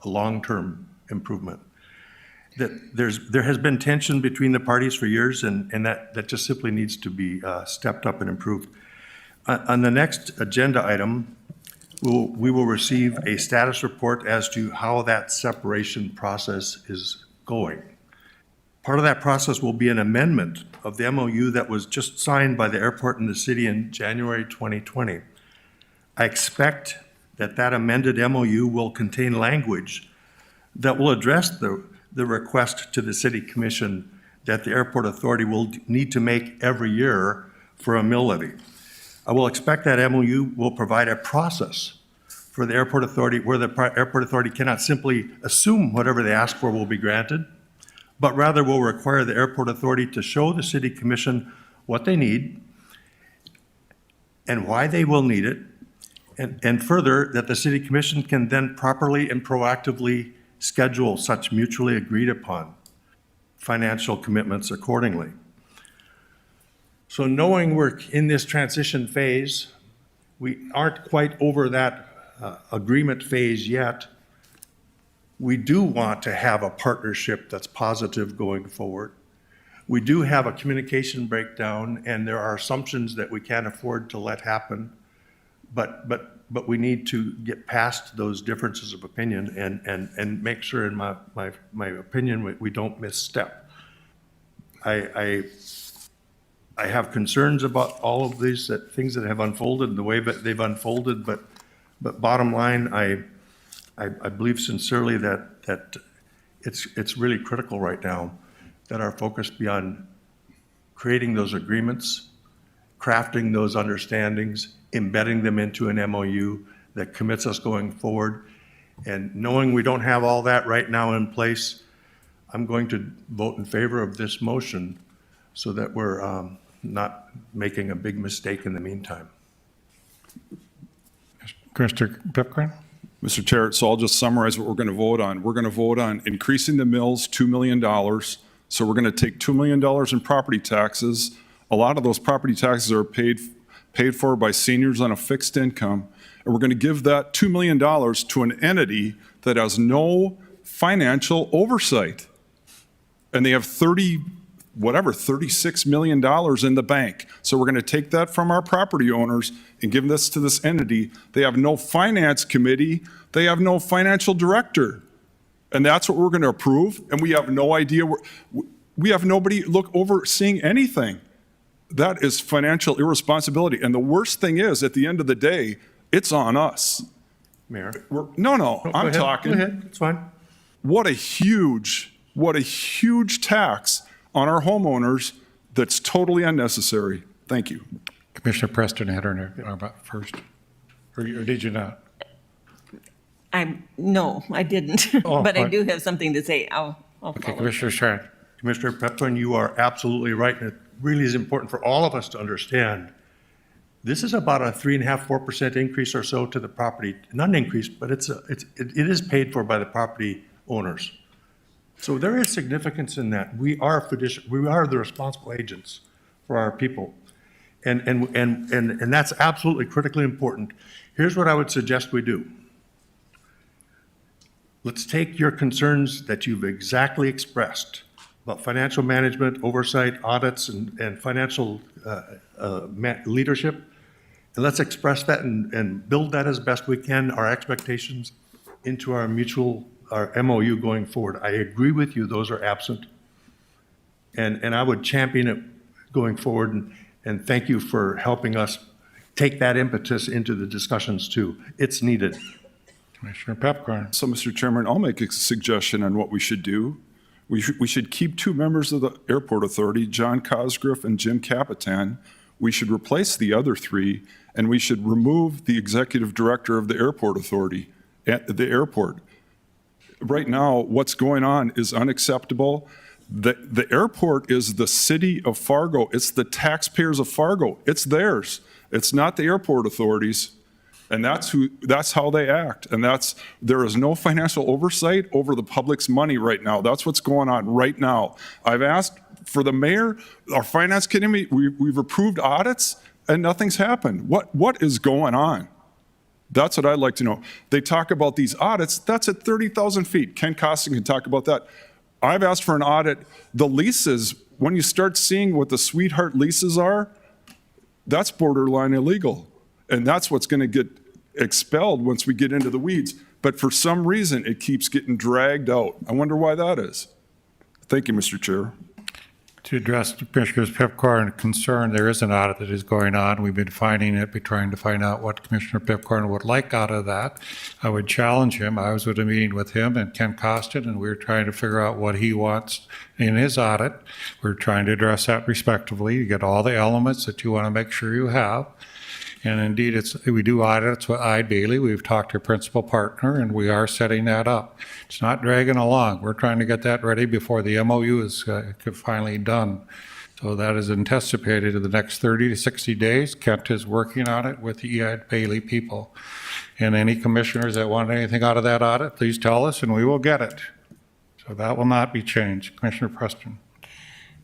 a long-term improvement. That there has been tension between the parties for years, and that just simply needs to be stepped up and improved. On the next agenda item, we will receive a status report as to how that separation process is going. Part of that process will be an amendment of the MOU that was just signed by the airport and the city in January 2020. I expect that that amended MOU will contain language that will address the request to the city commission that the airport authority will need to make every year for a mill levy. I will expect that MOU will provide a process for the airport authority where the airport authority cannot simply assume whatever they ask for will be granted, but rather will require the airport authority to show the city commission what they need and why they will need it, and further, that the city commission can then properly and proactively schedule such mutually agreed upon financial commitments accordingly. So knowing we're in this transition phase, we aren't quite over that agreement phase yet. We do want to have a partnership that's positive going forward. We do have a communication breakdown, and there are assumptions that we can't afford to let happen. But we need to get past those differences of opinion and make sure, in my opinion, we don't misstep. I have concerns about all of these things that have unfolded and the way that they've unfolded, but bottom line, I believe sincerely that it's really critical right now that our focus be on creating those agreements, crafting those understandings, embedding them into an MOU that commits us going forward. And knowing we don't have all that right now in place, I'm going to vote in favor of this motion so that we're not making a big mistake in the meantime. Mr. Pipkin? Mr. Chair, so I'll just summarize what we're going to vote on. We're going to vote on increasing the mills $2 million. So we're going to take $2 million in property taxes. A lot of those property taxes are paid for by seniors on a fixed income. And we're going to give that $2 million to an entity that has no financial oversight. And they have $36 million in the bank. So we're going to take that from our property owners and give this to this entity. They have no finance committee. They have no financial director. And that's what we're going to approve. And we have no idea. We have nobody overseeing anything. That is financial irresponsibility. And the worst thing is, at the end of the day, it's on us. Mayor? I'm talking. Go ahead, it's fine. What a huge tax on our homeowners that's totally unnecessary. Thank you. Commissioner Preston had her first, or did you not? No, I didn't, Oh, but I fine. do have something to say. I'll Okay, follow. Commissioner Strand. Commissioner Pepin, you are absolutely right, and it really is important for all of us to understand. This is about a 3.5%, 4% increase or so to the property, not an increase, but it is paid for by the property owners. So there is significance in that. We are the responsible agents for our people. And that's absolutely critically important. Here's what I would suggest we do. Let's take your concerns that you've exactly expressed about financial management, oversight, audits, and financial leadership, and let's express that and build that as best we can, our expectations into our MOU going forward. I agree with you, those are absent. And I would champion it going forward, and thank you for helping us take that impetus into the discussions too. It's needed. Commissioner Pepcorn. So, Mr. Chairman, I'll make a suggestion on what we should do. We should keep 2 members of the airport authority, John Cosgriff and Jim Capitan. We should replace the other 3, and we should remove the executive director of the airport authority at the airport. Right now, what's going on is unacceptable. The airport is the city of Fargo. It's the taxpayers of Fargo. It's theirs. It's not the airport authorities. And that's how they act. And there is no financial oversight over the public's money right now. That's what's going on right now. I've asked for the mayor, our finance committee, we've approved audits and nothing's happened. What is going on? That's what I'd like to know. They talk about these audits, that's at 30,000 feet. Ken Costin can talk about that. I've asked for an audit. The leases, when you start seeing what the sweetheart leases are, that's borderline illegal. And that's what's going to get expelled once we get into the weeds. But for some reason, it keeps getting dragged out. I wonder why that is. Thank you, Mr. Chair. To address Commissioner's Pipcorn concern, there is an audit that is going on. We've been finding it, been trying to find out what Commissioner Pipcorn would like out of that. I would challenge him. I was at a meeting with him and Ken Costin, and we were trying to figure out what he wants in his audit. We're trying to address that respectively. You get all the elements that you want to make sure you have. And indeed, we do audits with Ide Bailey. We've talked to our principal partner, and we are setting that up. It's not dragging along. We're trying to get that ready before the MOU is finally done. So that is anticipated in the next 30 to 60 days. Kent is working on it with the Ide Bailey people. And any commissioners that want anything out of that audit, please tell us, and we will get it. So that will not be changed. Commissioner Preston.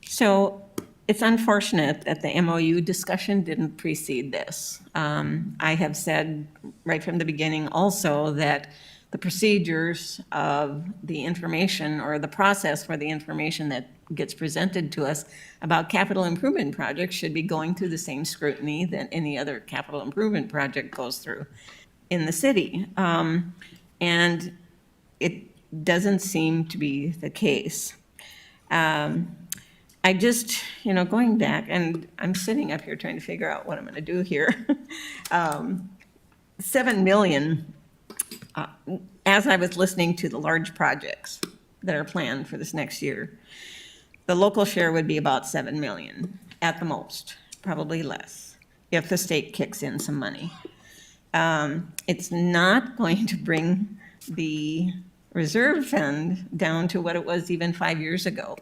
So it's unfortunate that the MOU discussion didn't precede this. I have said right from the beginning also that the procedures of the information or the process for the information that gets presented to us about capital improvement projects should be going through the same scrutiny that any other capital improvement project goes through in the city. And it doesn't seem to be the case. I just, going back, and I'm sitting up here trying to figure out what I'm going to do here. 7 million, as I was listening to the large projects that are planned for this next year, the local share would be about 7 million at the most, probably less, if the state kicks in some money. It's not going to bring the reserve fund down to what it was even 5 years ago.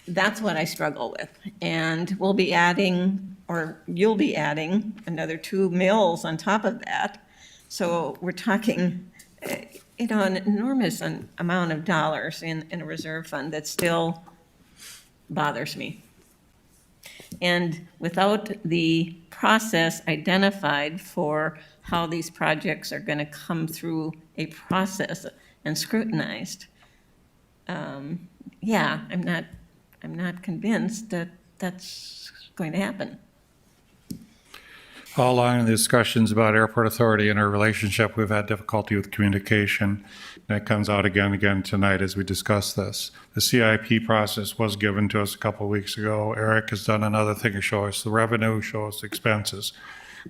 That's what I struggle with. And we'll be adding, or you'll be adding another 2 mills on top of that. So we're talking, an enormous amount of dollars in a reserve fund that still bothers me. And without the process identified for how these projects are going to come through a process and scrutinized, I'm not convinced that that's going to happen. All along in the discussions about Airport Authority and our relationship, we've had difficulty with communication. That comes out again tonight as we discuss this. The CIP process was given to us a couple of weeks ago. Eric has done another thing to show us the revenue, show us the expenses.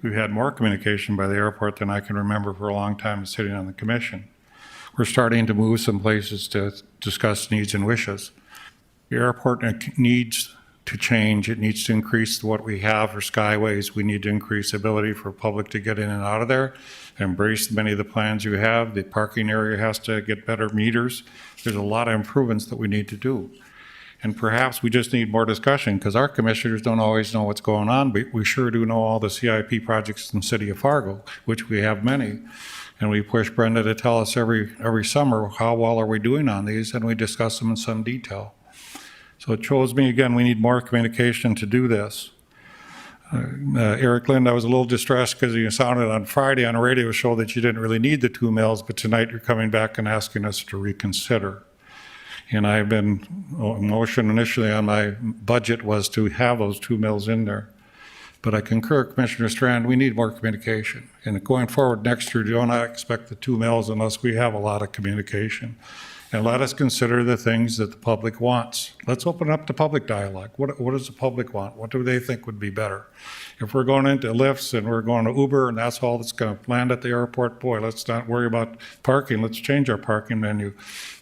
We've had more communication by the airport than I can remember for a long time sitting on the commission. We're starting to move some places to discuss needs and wishes. The airport needs to change. It needs to increase what we have for skyways. We need to increase the ability for public to get in and out of there, embrace many of the plans you have. The parking area has to get better meters. There's a lot of improvements that we need to do. And perhaps we just need more discussion because our commissioners don't always know what's going on, but we sure do know all the CIP projects in the city of Fargo, which we have many. And we push Brenda to tell us every summer how well are we doing on these, and we discuss them in some detail. So it shows me, again, we need more communication to do this. Eric Lind, I was a little distressed because you sounded on Friday on a radio show that you didn't really need the 2 mills, but tonight you're coming back and asking us to reconsider. And I've been, motion initially on my budget was to have those 2 mills in there. But I concur, Commissioner Strand, we need more communication. And going forward next year, do not expect the 2 mills unless we have a lot of communication. And let us consider the things that the public wants. Let's open up the public dialogue. What does the public want? What do they think would be better? If we're going into lifts and we're going to Uber and that's all that's going to land at the airport, boy, let's not worry about parking. Let's change our parking menu.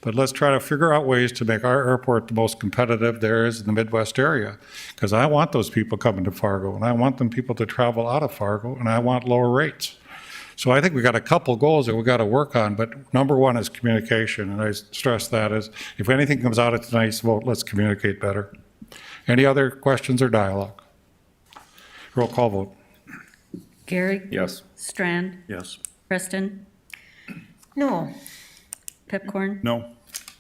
But let's try to figure out ways to make our airport the most competitive there is in the Midwest area. Because I want those people coming to Fargo, and I want them people to travel out of Fargo, and I want lower rates. So I think we got a couple goals that we got to work on, but number one is communication, and I stress that is if anything comes out of tonight's vote, let's communicate better. Any other questions or dialogue? Roll call vote. Gary? Yes. Strand? Yes. Preston? No. Pipcorn? No.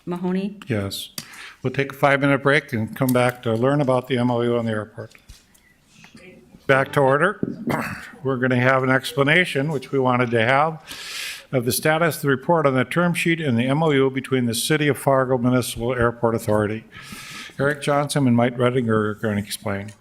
Mahoney? Yes. We'll take a 5-minute break and come back to learn about the MOU on the airport. Back to order. We're going to have an explanation, which we wanted to have, of the status of the report on the term sheet and the MOU between the City of Fargo Municipal Airport Authority. Eric Johnson and Mike Redinger are going to explain.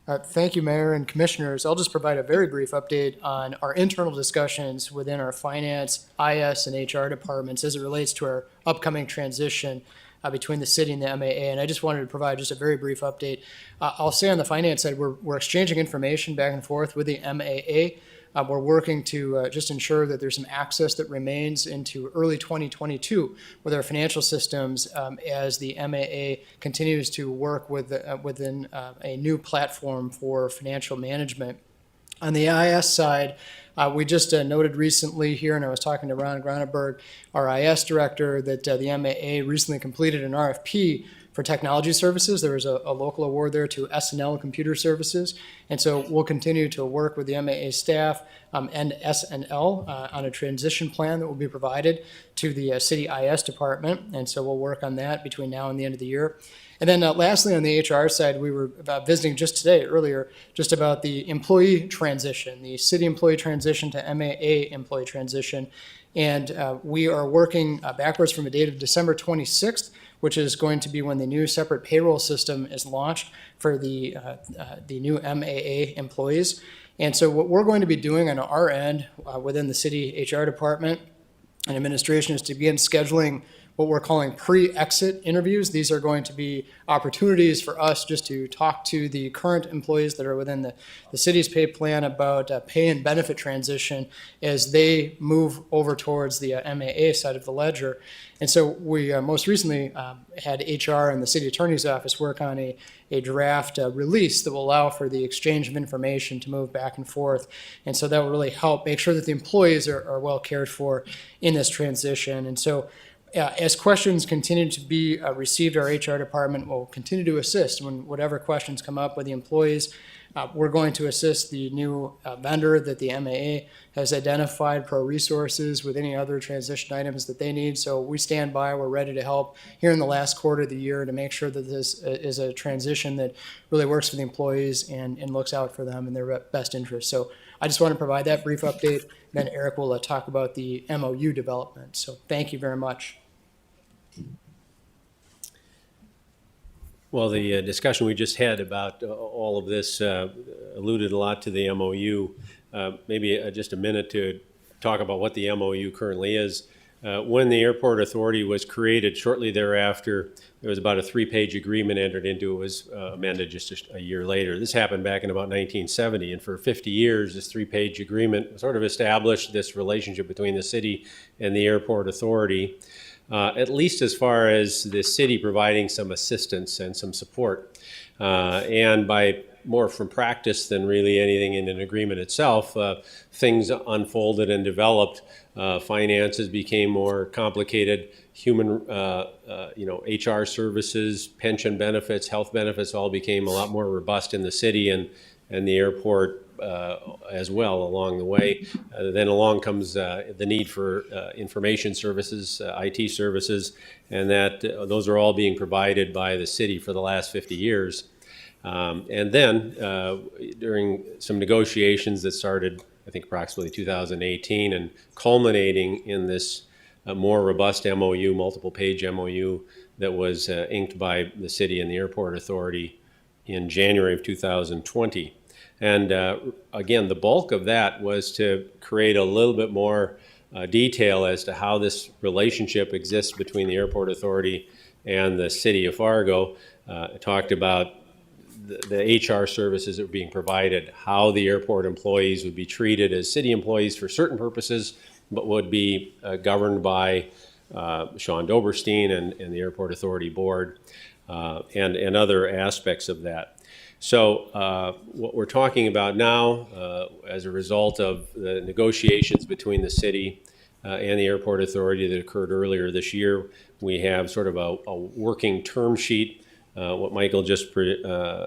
Thank you, Mayor and Commissioners. I'll just provide a very brief update on our internal discussions within our finance, IS, and HR departments as it relates to our upcoming transition between the city and the MAA. And I just wanted to provide just a very brief update. I'll say on the finance side, we're exchanging information back and forth with the MAA. We're working to just ensure that there's some access that remains into early 2022 with our financial systems as the MAA continues to work within a new platform for financial management. On the IS side, we just noted recently here, and I was talking to Ron Gronenberg, our IS director, that the MAA recently completed an RFP for technology services. There was a local award there to S&L Computer Services. And so we'll continue to work with the MAA staff and S&L on a transition plan that will be provided to the city IS department. And so we'll work on that between now and the end of the year. And then lastly, on the HR side, we were visiting just today, earlier, just about the employee transition, the city employee transition to MAA employee transition. And we are working backwards from a date of December 26th, which is going to be when the new separate payroll system is launched for the new MAA employees. And so what we're going to be doing on our end within the city HR department and administration is to begin scheduling what we're calling pre-exit interviews. These are going to be opportunities for us just to talk to the current employees that are within the city's pay plan about pay and benefit transition as they move over towards the MAA side of the ledger. And so we most recently had HR and the city attorney's office work on a draft release that will allow for the exchange of information to move back and forth. And so that will really help make sure that the employees are well cared for in this transition. And so as questions continue to be received, our HR department will continue to assist when whatever questions come up with the employees. We're going to assist the new vendor that the MAA has identified, Pro Resources, with any other transition items that they need. So we stand by, we're ready to help here in the last quarter of the year to make sure that this is a transition that really works for the employees and looks out for them and their best interests. So I just want to provide that brief update. Then Eric will talk about the MOU development. So thank you very much. Well, the discussion we just had about all of this alluded a lot to the MOU. Maybe just a minute to talk about what the MOU currently is. When the Airport Authority was created, shortly thereafter, there was about a 3-page agreement entered into. It was amended just a year later. This happened back in about 1970, and for 50 years, this 3-page agreement sort of established this relationship between the city and the Airport Authority. At least as far as the city providing some assistance and some support. And by more from practice than really anything in an agreement itself, things unfolded and developed. Finances became more complicated. Human, HR services, pension benefits, health benefits all became a lot more robust in the city and the airport as well along the way. Then along comes the need for information services, IT services, and that those are all being provided by the city for the last 50 years. And then during some negotiations that started, I think, approximately 2018 and culminating in this more robust MOU, multiple page MOU that was inked by the city and the Airport Authority in January of 2020. And again, the bulk of that was to create a little bit more detail as to how this relationship exists between the Airport Authority and the city of Fargo. It talked about the HR services that were being provided, how the airport employees would be treated as city employees for certain purposes, but would be governed by Sean Doberstein and the Airport Authority Board and other aspects of that. So what we're talking about now, as a result of the negotiations between the city and the Airport Authority that occurred earlier this year, we have sort of a working term sheet. What Michael just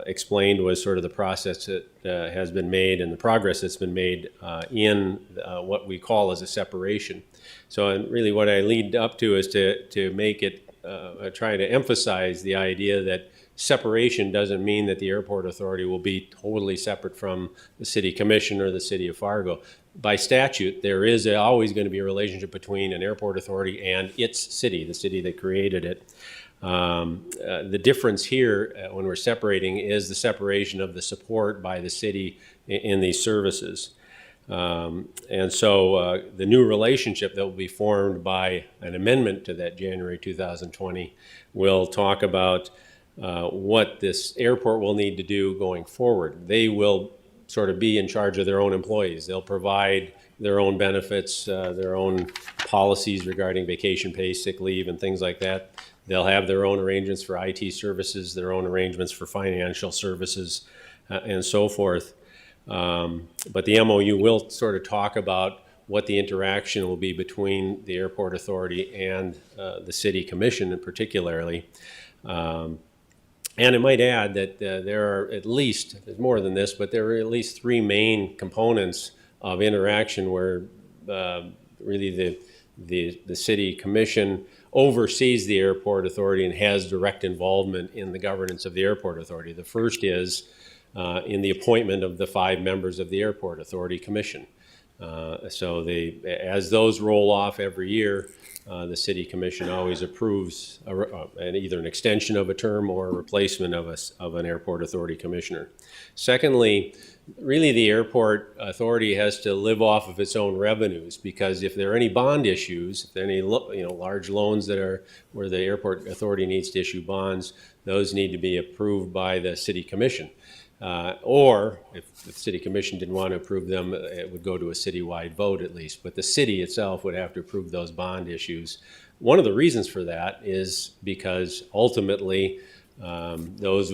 explained was sort of the process that has been made and the progress that's been made in what we call as a separation. So and really what I lead up to is to make it, try to emphasize the idea that separation doesn't mean that the Airport Authority will be totally separate from the City Commission or the City of Fargo. by statute, there is always going to be a relationship between an airport authority and its city, the city that created it. The difference here when we're separating is the separation of the support by the city in these services. And so the new relationship that will be formed by an amendment to that January 2020 will talk about what this airport will need to do going forward. They will sort of be in charge of their own employees. They'll provide their own benefits, their own policies regarding vacation pay, sick leave, and things like that. They'll have their own arrangements for IT services, their own arrangements for financial services, and so forth. But the MOU will sort of talk about what the interaction will be between the airport authority and the city commission particularly. And I might add that there are at least, there's more than this, but there are at least 3 main components of interaction where really the city commission oversees the airport authority and has direct involvement in the governance of the airport authority. The first is in the appointment of the 5 members of the airport authority commission. So as those roll off every year, the city commission always approves either an extension of a term or a replacement of an airport authority commissioner. Secondly, really the airport authority has to live off of its own revenues, because if there are any bond issues, if there are any large loans that are where the airport authority needs to issue bonds, those need to be approved by the city commission. Or if the city commission didn't want to approve them, it would go to a citywide vote at least. But the city itself would have to approve those bond issues. One of the reasons for that is because ultimately those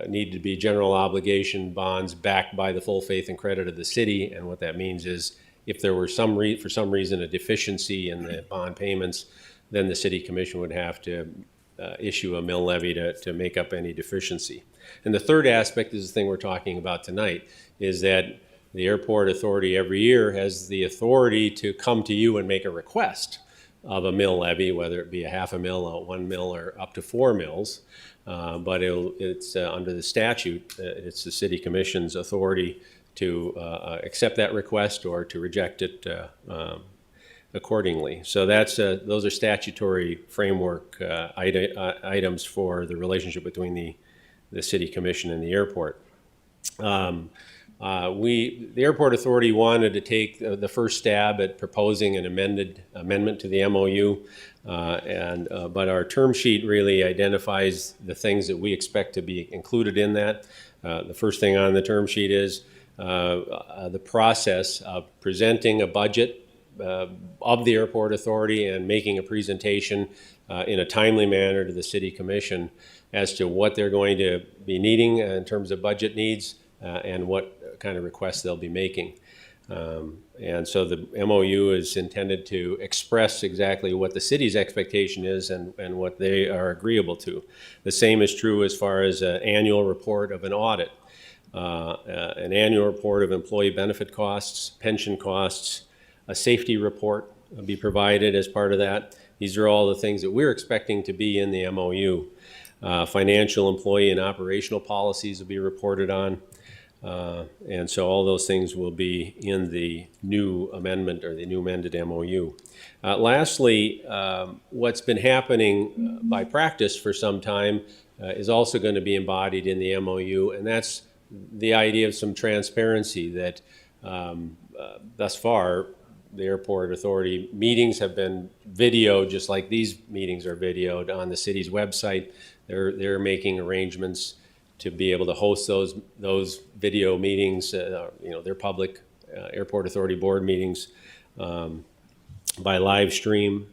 need to be general obligation bonds backed by the full faith and credit of the city. And what that means is if there were for some reason a deficiency in the bond payments, then the city commission would have to issue a mill levy to make up any deficiency. And the third aspect is the thing we're talking about tonight, is that the airport authority every year has the authority to come to you and make a request of a mill levy, whether it be a half a mill, a 1 mill, or up to 4 mills. But it's under the statute, it's the city commission's authority to accept that request or to reject it accordingly. So those are statutory framework items for the relationship between the city commission and the airport. The airport authority wanted to take the first stab at proposing an amendment to the MOU, but our term sheet really identifies the things that we expect to be included in that. The first thing on the term sheet is the process of presenting a budget of the airport authority and making a presentation in a timely manner to the city commission as to what they're going to be needing in terms of budget needs and what kind of requests they'll be making. And so the MOU is intended to express exactly what the city's expectation is and what they are agreeable to. The same is true as far as an annual report of an audit, an annual report of employee benefit costs, pension costs, a safety report will be provided as part of that. These are all the things that we're expecting to be in the MOU. Financial, employee, and operational policies will be reported on. And so all those things will be in the new amendment or the new amended MOU. Lastly, what's been happening by practice for some time is also going to be embodied in the MOU, and that's the idea of some transparency that thus far the airport authority meetings have been videoed just like these meetings are videoed on the city's website. They're making arrangements to be able to host those video meetings, their public airport authority board meetings by live stream.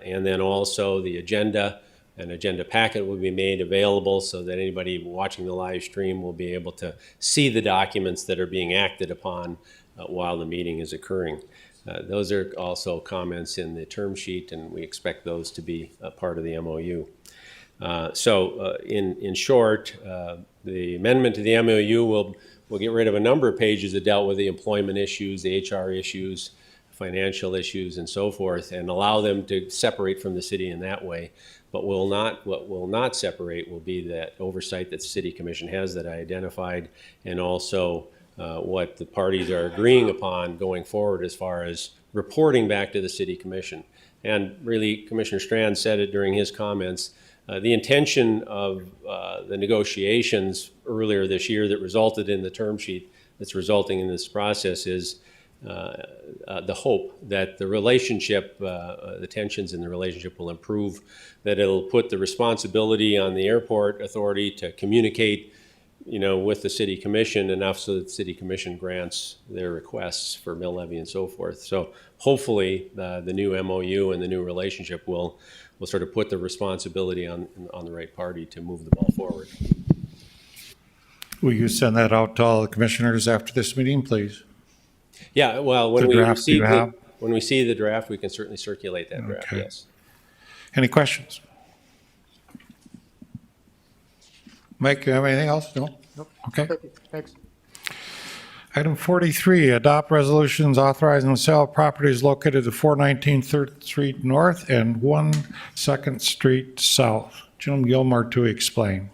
And then also the agenda, an agenda packet will be made available so that anybody watching the live stream will be able to see the documents that are being acted upon while the meeting is occurring. Those are also comments in the term sheet, and we expect those to be a part of the MOU. In short, the amendment to the MOU will get rid of a number of pages that dealt with the employment issues, the HR issues, financial issues, and so forth, and allow them to separate from the city in that way. But what will not separate will be that oversight that the City Commission has that I identified, and also what the parties are agreeing upon going forward as far as reporting back to the city commission. And really, Commissioner Strand said it during his comments, the intention of the negotiations earlier this year that resulted in the term sheet that's resulting in this process is the hope that the relationship, the tensions in the relationship will improve, that it'll put the responsibility on the airport authority to communicate, with the city commission enough so that the city commission grants their requests for mill levy and so forth. So hopefully the new MOU and the new relationship will sort of put the responsibility on the right party to move the ball forward. Will you send that out to all the commissioners after this meeting, please? Yeah, well, when The we draft you receive have? when we see the draft, we can certainly circulate that draft, Okay. yes. Any questions? Mike, you have anything else? No? Nope. Okay. Thanks. Item 43, adopt resolutions authorizing the sale of properties located at 419 3rd Street North and 1 2nd Street South. Jim Gilmore to explain.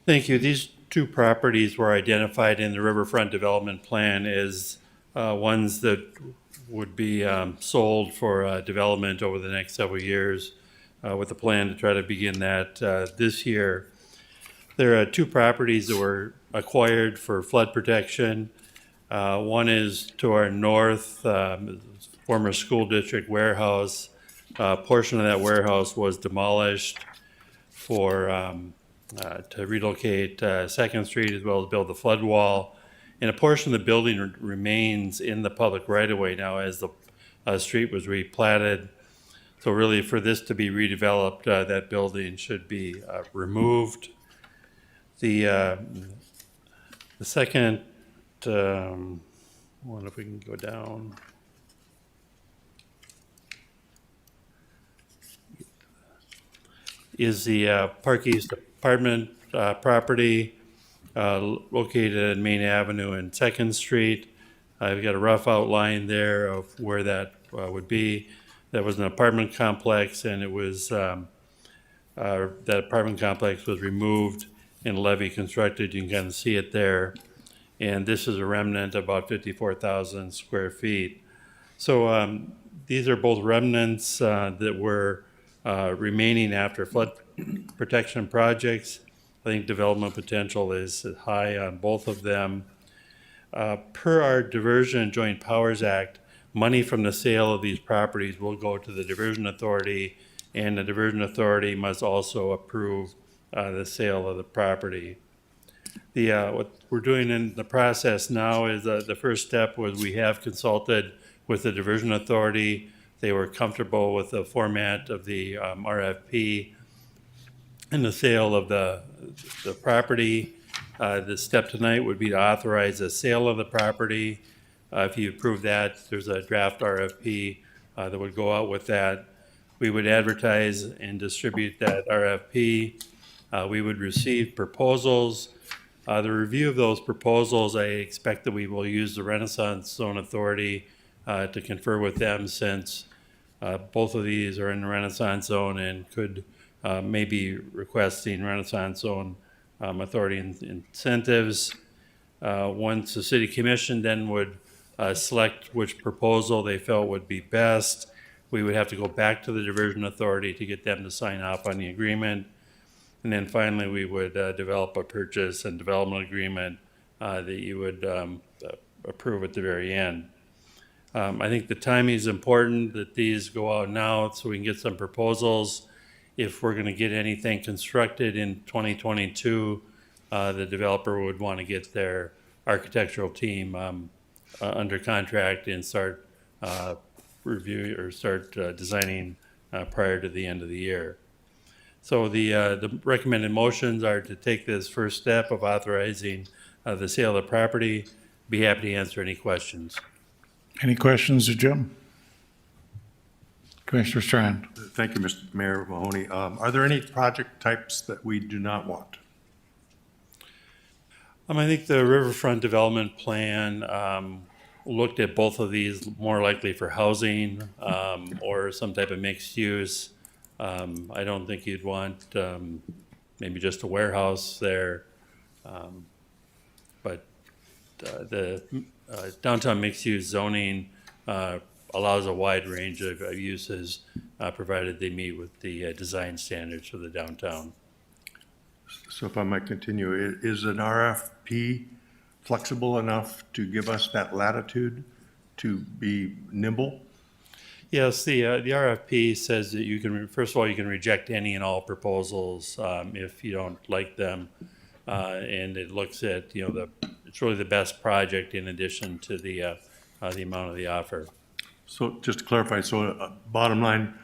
Thank you. These two properties were identified in the Riverfront Development Plan as ones that would be sold for development over the next several years with a plan to try to begin that this year. There are two properties that were acquired for flood protection. One is to our north, former school district warehouse. A portion of that warehouse was demolished for to relocate 2nd Street as well as build the flood wall. And a portion of the building remains in the public right-of-way now as the street was replatted. So really for this to be redeveloped, that building should be removed. The second, wonder if we can go down. Is the Park East apartment property located at Main Avenue and 2nd Street. I've got a rough outline there of where that would be. That was an apartment complex, and it was that apartment complex was removed and levee constructed. You can kind of see it there. And this is a remnant of about 54,000 square feet. So these are both remnants that were remaining after flood protection projects. I think development potential is high on both of them. Per our Diversion and Joint Powers Act, money from the sale of these properties will go to the Diversion Authority, and the Diversion Authority must also approve the sale of the property. What we're doing in the process now is the first step was we have consulted with the Diversion Authority. They were comfortable with the format of the RFP and the sale of the property. The step tonight would be to authorize the sale of the property. If you approve that, there's a draft RFP that would go out with that. We would advertise and distribute that RFP. We would receive proposals. The review of those proposals, I expect that we will use the Renaissance Zone Authority to confer with them, since both of these are in the Renaissance Zone and could maybe requesting Renaissance Zone Authority incentives. Once the City Commission then would select which proposal they felt would be best, we would have to go back to the Diversion Authority to get them to sign off on the agreement. And then finally, we would develop a purchase and development agreement that you would approve at the very end. I think the timing is important that these go out now so we can get some proposals. If we're going to get anything constructed in 2022, the developer would want to get their architectural team under contract and start designing prior to the end of the year. So the recommended motions are to take this first step of authorizing the sale of the property. Be happy to answer any questions. Any questions of Jim? Commissioner Strand. Thank you, Mr. Mayor Mahoney. Are there any project types that we do not want? I think the Riverfront Development Plan looked at both of these more likely for housing or some type of mixed use. I don't think you'd want maybe just a warehouse there. But the downtown mixed-use zoning allows a wide range of uses, provided they meet with the design standards for the downtown. So if I might continue, is an RFP flexible enough to give us that latitude to be nimble? Yes, the RFP says that you can, first of all, you can reject any and all proposals if you don't like them. And it looks at, it's really the best project in addition to the amount of the offer. So just to clarify, so bottom line,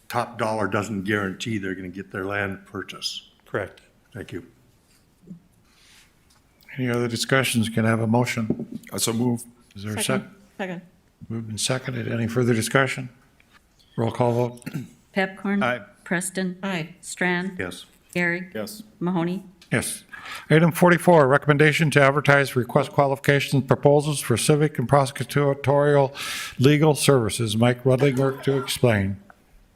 top dollar doesn't guarantee they're going to get their land purchase. Correct. Thank you. Any other discussions? Can I have a motion? So move. Is there a second? Second. Moved and seconded. Any further discussion? Roll call vote. Pepcorn. Aye. Preston. Aye. Strand. Yes. Gary. Yes. Mahoney. Yes. Item 44, recommendation to advertise request qualifications proposals for civic and prosecutorial legal services. Mike Rudlinger to explain.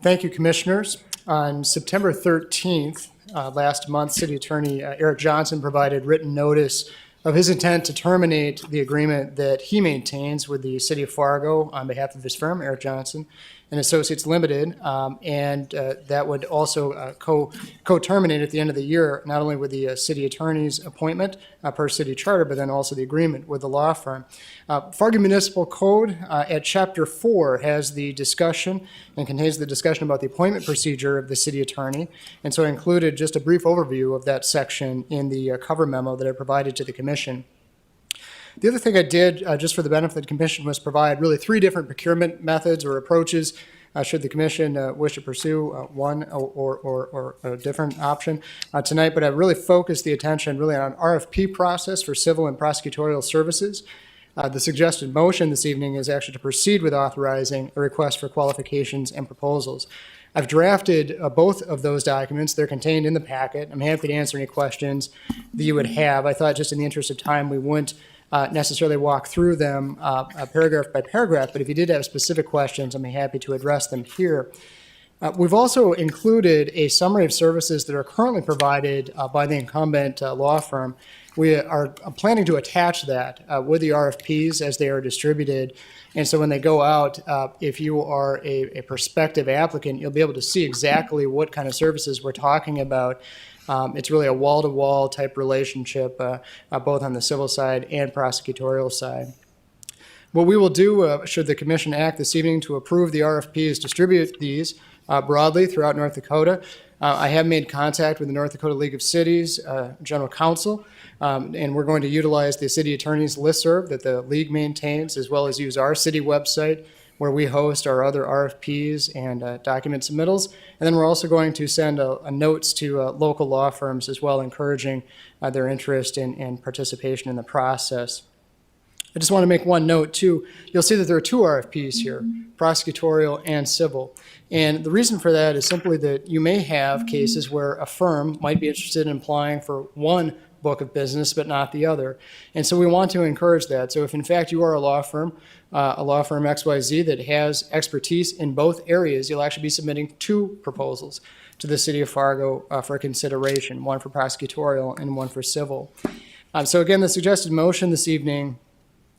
Thank you, Commissioners. On September 13th, last month, City Attorney Eric Johnson provided written notice of his intent to terminate the agreement that he maintains with the City of Fargo on behalf of his firm, Eric Johnson and Associates Limited, and that would also co-terminate at the end of the year, not only with the city attorney's appointment per city charter, but then also the agreement with the law firm. Fargo Municipal Code at Chapter 4 has the discussion and contains the discussion about the appointment procedure of the city attorney, and so I included just a brief overview of that section in the cover memo that I provided to the Commission. The other thing I did, just for the benefit of the Commission, was provide really 3 different procurement methods or approaches should the Commission wish to pursue one or a different option tonight. But I really focused the attention really on an RFP process for civil and prosecutorial services. The suggested motion this evening is actually to proceed with authorizing a request for qualifications and proposals. I've drafted both of those documents. They're contained in the packet. I'm happy to answer any questions that you would have. I thought just in the interest of time, we wouldn't necessarily walk through them paragraph by paragraph, but if you did have specific questions, I'm happy to address them here. We've also included a summary of services that are currently provided by the incumbent law firm. We are planning to attach that with the RFPs as they are distributed. And so when they go out, if you are a prospective applicant, you'll be able to see exactly what kind of services we're talking about. It's really a wall-to-wall type relationship, both on the civil side and prosecutorial side. What we will do, should the Commission act this evening to approve the RFPs, distribute these broadly throughout North Dakota. I have made contact with the North Dakota League of Cities General Counsel, and we're going to utilize the City Attorney's listserv that the League maintains, as well as use our city website, where we host our other RFPs and document submittals. And then we're also going to send notes to local law firms as well, encouraging their interest and participation in the process. I just want to make one note too. You'll see that there are 2 RFPs here, prosecutorial and civil. And the reason for that is simply that you may have cases where a firm might be interested in applying for one book of business, but not the other. And so we want to encourage that. So if in fact you are a law firm XYZ that has expertise in both areas, you'll actually be submitting 2 proposals to the City of Fargo for consideration, one for prosecutorial and one for civil. So again, the suggested motion this evening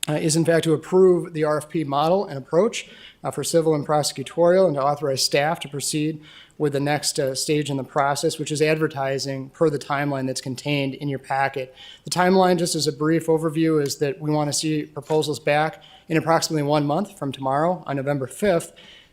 is in fact to approve the RFP model and approach for civil and prosecutorial, and to authorize staff to proceed with the next stage in the process, which is advertising per the timeline that's contained in your packet. The timeline, just as a brief overview, is that we want to see proposals back in approximately 1 month from tomorrow on November 5th,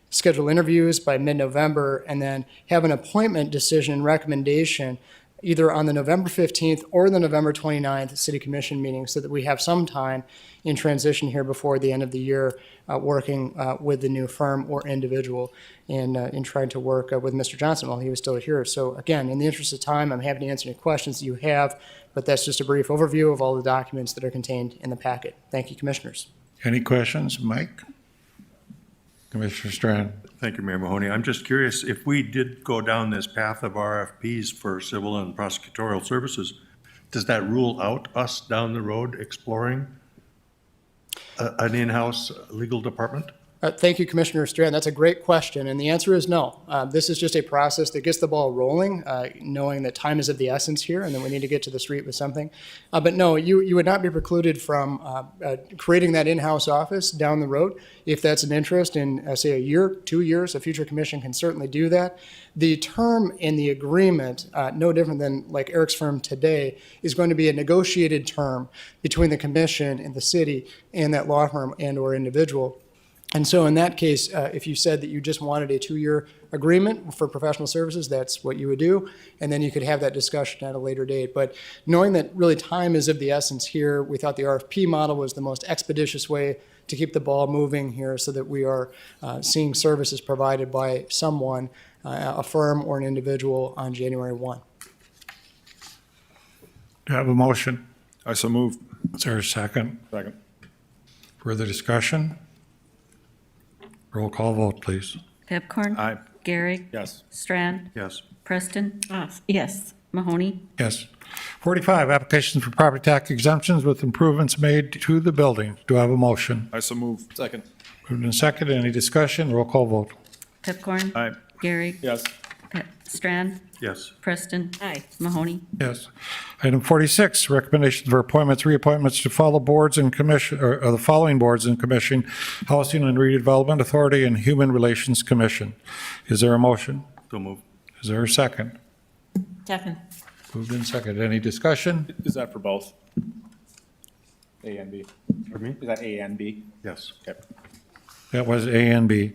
schedule interviews by mid-November, and then have an appointment decision and recommendation either on the November 15th or the November 29th City Commission meeting, so that we have some time in transition here before the end of the year, working with the new firm or individual and in trying to work with Mr. Johnson while he was still here. So again, in the interest of time, I'm happy to answer any questions that you have, but that's just a brief overview of all the documents that are contained in the packet. Thank you, Commissioners. Any questions, Mike? Commissioner Strand. Thank you, Mayor Mahoney. I'm just curious, if we did go down this path of RFPs for civil and prosecutorial services, does that rule out us down the road exploring an in-house legal department? Thank you, Commissioner Strand. That's a great question, and the answer is no. This is just a process that gets the ball rolling, knowing that time is of the essence here, and that we need to get to the street with something. But no, you would not be precluded from creating that in-house office down the road. If that's an interest in, say, a year, 2 years, a future commission can certainly do that. The term in the agreement, no different than like Eric's firm today, is going to be a negotiated term between the commission and the city and that law firm and/or individual. And so in that case, if you said that you just wanted a 2-year agreement for professional services, that's what you would do. And then you could have that discussion at a later date. But knowing that really time is of the essence here, we thought the RFP model was the most expeditious way to keep the ball moving here so that we are seeing services provided by someone, a firm or an individual on January 1. Do you have a motion? I so move. Is there a second? Second. Further discussion? Roll call vote, please. Pepcorn? Aye. Gehrig? Yes. Strand? Yes. Preston? Yes. Mahoney? Yes. 45, applications for property tax exemptions with improvements made to the building. Do I have a motion? I so move. Second. Moved and seconded. Any discussion? Roll call vote. Pepcorn? Aye. Gehrig? Yes. Strand? Yes. Preston? Aye. Mahoney? Yes. Item 46, recommendations for appointments, reappointments to follow boards and commission, or the following boards and commission: Housing and Redevelopment Authority and Human Relations Commission. Is there a motion? So move. Is there a second? Second. Moved and seconded. Any discussion? Is that for both? A and B? Pardon me? Is that A and B? Yes. Okay. That was A and B.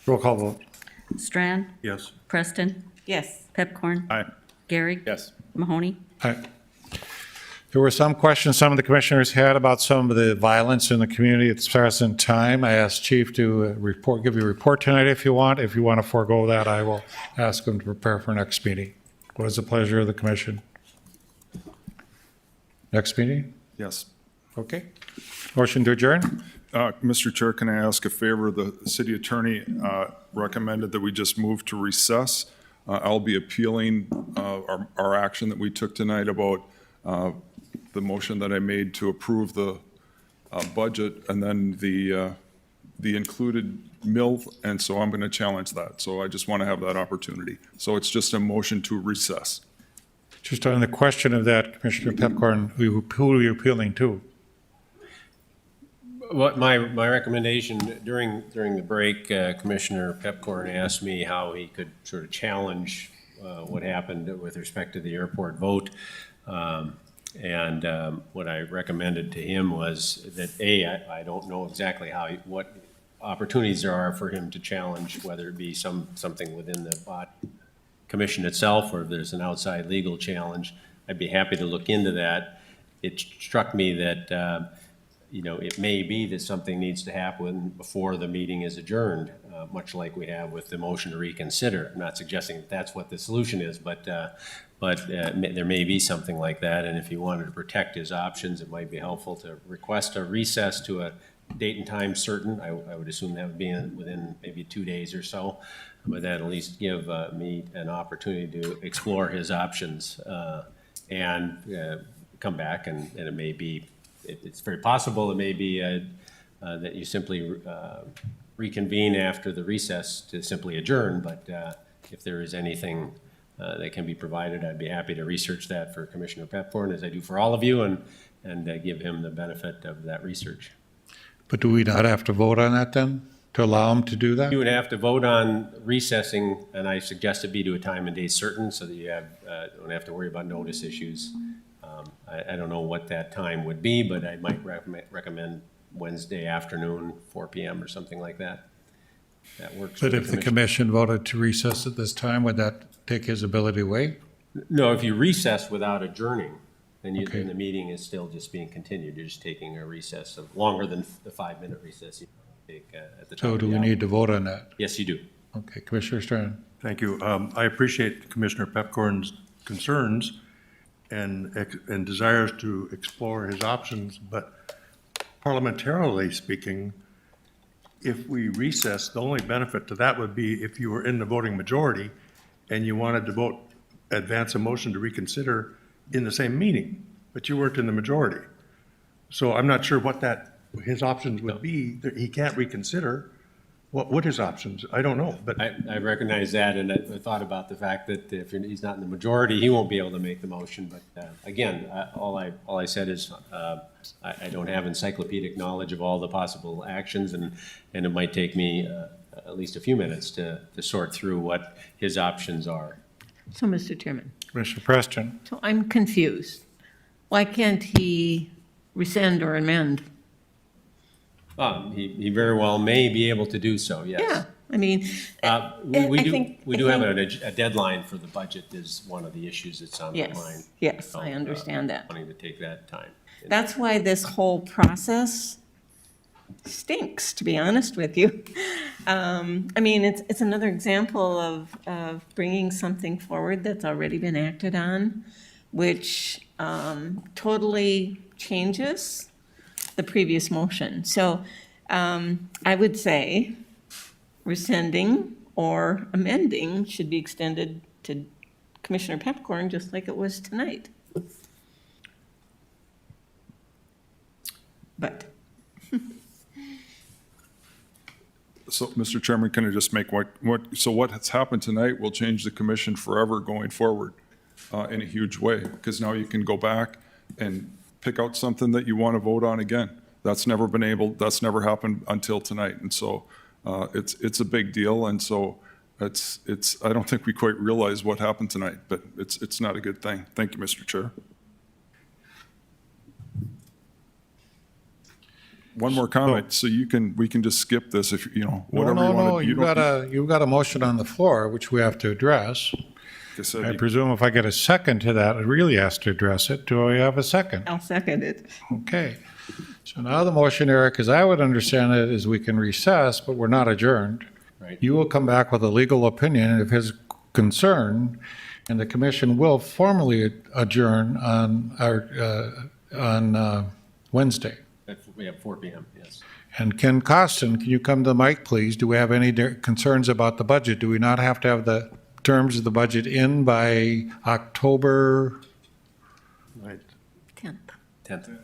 Roll call vote. Strand? Yes. Preston? Yes. Pepcorn? Aye. Gehrig? Yes. Mahoney? Aye. There were some questions some of the commissioners had about some of the violence in the community at the present time. I asked Chief to give you a report tonight if you want. If you want to forego that, I will ask him to prepare for next meeting. What is the pleasure of the commission? Next meeting? Yes. Okay. Motion to adjourn? Mr. Chair, can I ask a favor? The city attorney recommended that we just move to recess. I'll be appealing our action that we took tonight about the motion that I made to approve the budget and then the included mill, and so I'm going to challenge that. So I just want to have that opportunity. So it's just a motion to recess. Just on the question of that, Commissioner Pepcorn, who are you appealing to? What my recommendation during the break, Commissioner Pepcorn asked me how he could sort of challenge what happened with respect to the airport vote. And what I recommended to him was that, I don't know exactly what opportunities there are for him to challenge, whether it be something within the commission itself or if there's an outside legal challenge. I'd be happy to look into that. It struck me that it may be that something needs to happen before the meeting is adjourned, much like we have with the motion to reconsider. I'm not suggesting that that's what the solution is, but there may be something like that. And if he wanted to protect his options, it might be helpful to request a recess to a date and time certain. I would assume that would be within maybe 2 days or so. But that at least give me an opportunity to explore his options and come back. And it may be, it's very possible it may be that you simply reconvene after the recess to simply adjourn. But if there is anything that can be provided, I'd be happy to research that for Commissioner Pepcorn, as I do for all of you, and give him the benefit of that research. But do we not have to vote on that then, to allow him to do that? You would have to vote on recessing, and I suggest it be to a time and date certain so that you don't have to worry about notice issues. I don't know what that time would be, but I might recommend Wednesday afternoon, 4 p.m. or something like that. That works. But if the commission voted to recess at this time, would that take his ability away? No, if you recess without adjourning, then the meeting is still just being continued. You're just taking a recess of longer than the 5-minute recess you take at the time. So do we need to vote on that? Yes, you do. Okay, Commissioner Strand. Thank you. I appreciate Commissioner Pepcorn's concerns and desires to explore his options, but parliamentarily speaking, if we recess, the only benefit to that would be if you were in the voting majority and you wanted to advance a motion to reconsider in the same meeting, but you weren't in the majority. So I'm not sure what his options would be. He can't reconsider What is options? I don't know, but I recognize that, and I thought about the fact that if he's not in the majority, he won't be able to make the motion. But again, all I said is I don't have encyclopedic knowledge of all the possible actions, and it might take me at least a few minutes to sort through what his options are. So, Mr. Chairman, Commissioner Preston. so I'm confused. Why can't he rescind or amend? He very well may be able to do so, yes. Yeah, I mean, We do have a deadline for the budget is one of the issues that's on my mind. Yes, So, I understand that. Wanting to take that time. That's why this whole process stinks, to be honest with you. I mean, it's another example of bringing something forward that's already been acted on, which totally changes the previous motion. So I would say rescinding or amending should be extended to Commissioner Pepcorn, just like it was tonight. But So, Mr. Chairman, can I just make so what has happened tonight will change the commission forever going forward in a huge way, because now you can go back and pick out something that you want to vote on again. That's never happened until tonight. And so it's a big deal. And so I don't think we quite realize what happened tonight, but it's not a good thing. Thank you, Mr. Chair. One more comment, so we can just skip this if, whatever you want to. You've got a motion on the floor, which we have to address. I presume if I get a second to that, I really has to address it. Do I have a second? I'll second it. Okay. So now the motion, Eric, as I would understand it, is we can recess, but we're not adjourned. Right. You will come back with a legal opinion of his concern, and the commission will formally adjourn on Wednesday. We have 4 p.m., yes. And Ken Costin, can you come to the mic, please? Do we have any concerns about the budget? Do we not have to have the terms of the budget in by October? 10th.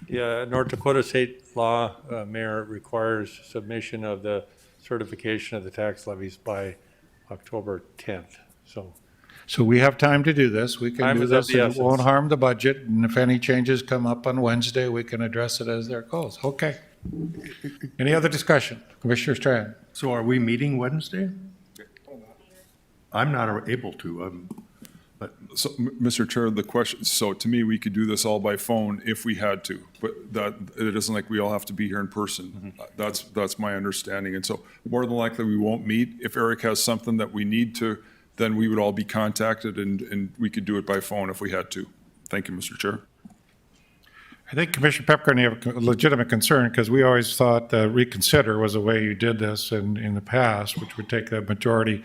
Yeah, North Dakota state law, Mayor, requires submission of the certification of the tax levies by October 10th, So we have time to do this. We can Time do is of this. the It won't essence. harm the budget. And if any changes come up on Wednesday, we can address it as there goes. Okay. Any other discussion? Commissioner Strand? so are we meeting Wednesday? I'm not able to, So, Mr. Chair, the question, so to me, we could do this all by phone if we had to, but it isn't like we all have to be here in person. That's my understanding. And so more than likely, we won't meet. If Eric has something that we need to, then we would all be contacted and we could do it by phone if we had to. Thank you, Mr. Chair. I think Commissioner Pepcorn, you have a legitimate concern because we always thought reconsider was the way you did this in the past, which would take the majority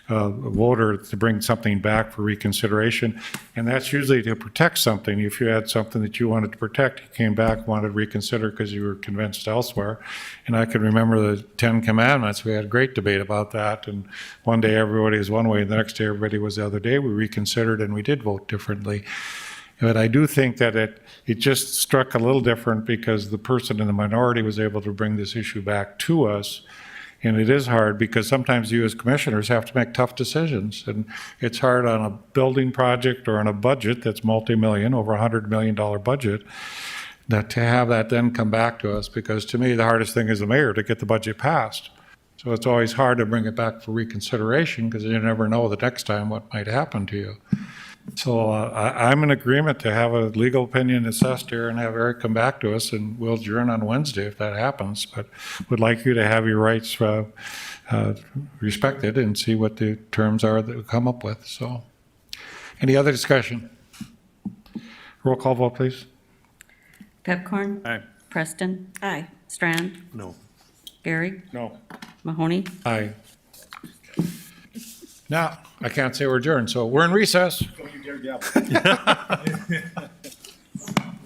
voter to bring something back for reconsideration. And that's usually to protect something. If you had something that you wanted to protect, you came back, wanted to reconsider because you were convinced elsewhere. And I can remember the 10 Commandments. We had a great debate about that. And one day everybody was one way, and the next day everybody was the other day. We reconsidered and we did vote differently. But I do think that it just struck a little different because the person in the minority was able to bring this issue back to us. And it is hard because sometimes you as commissioners have to make tough decisions. And it's hard on a building project or on a budget that's multi-million, over $100 million budget, that to have that then come back to us, because to me, the hardest thing is the mayor to get the budget passed. So it's always hard to bring it back for reconsideration because you never know the next time what might happen to you. So I'm in agreement to have a legal opinion assessed here and have Eric come back to us, and we'll adjourn on Wednesday if that happens. But would like you to have your rights respected and see what the terms are that we come up with. So any other discussion? Roll call vote, please. Pepcorn? Aye. Preston? Aye. Strand? no. Gary? No. Mahoney? Aye. Now, I can't say we're adjourned, so we're in recess. Oh, you dare gavel.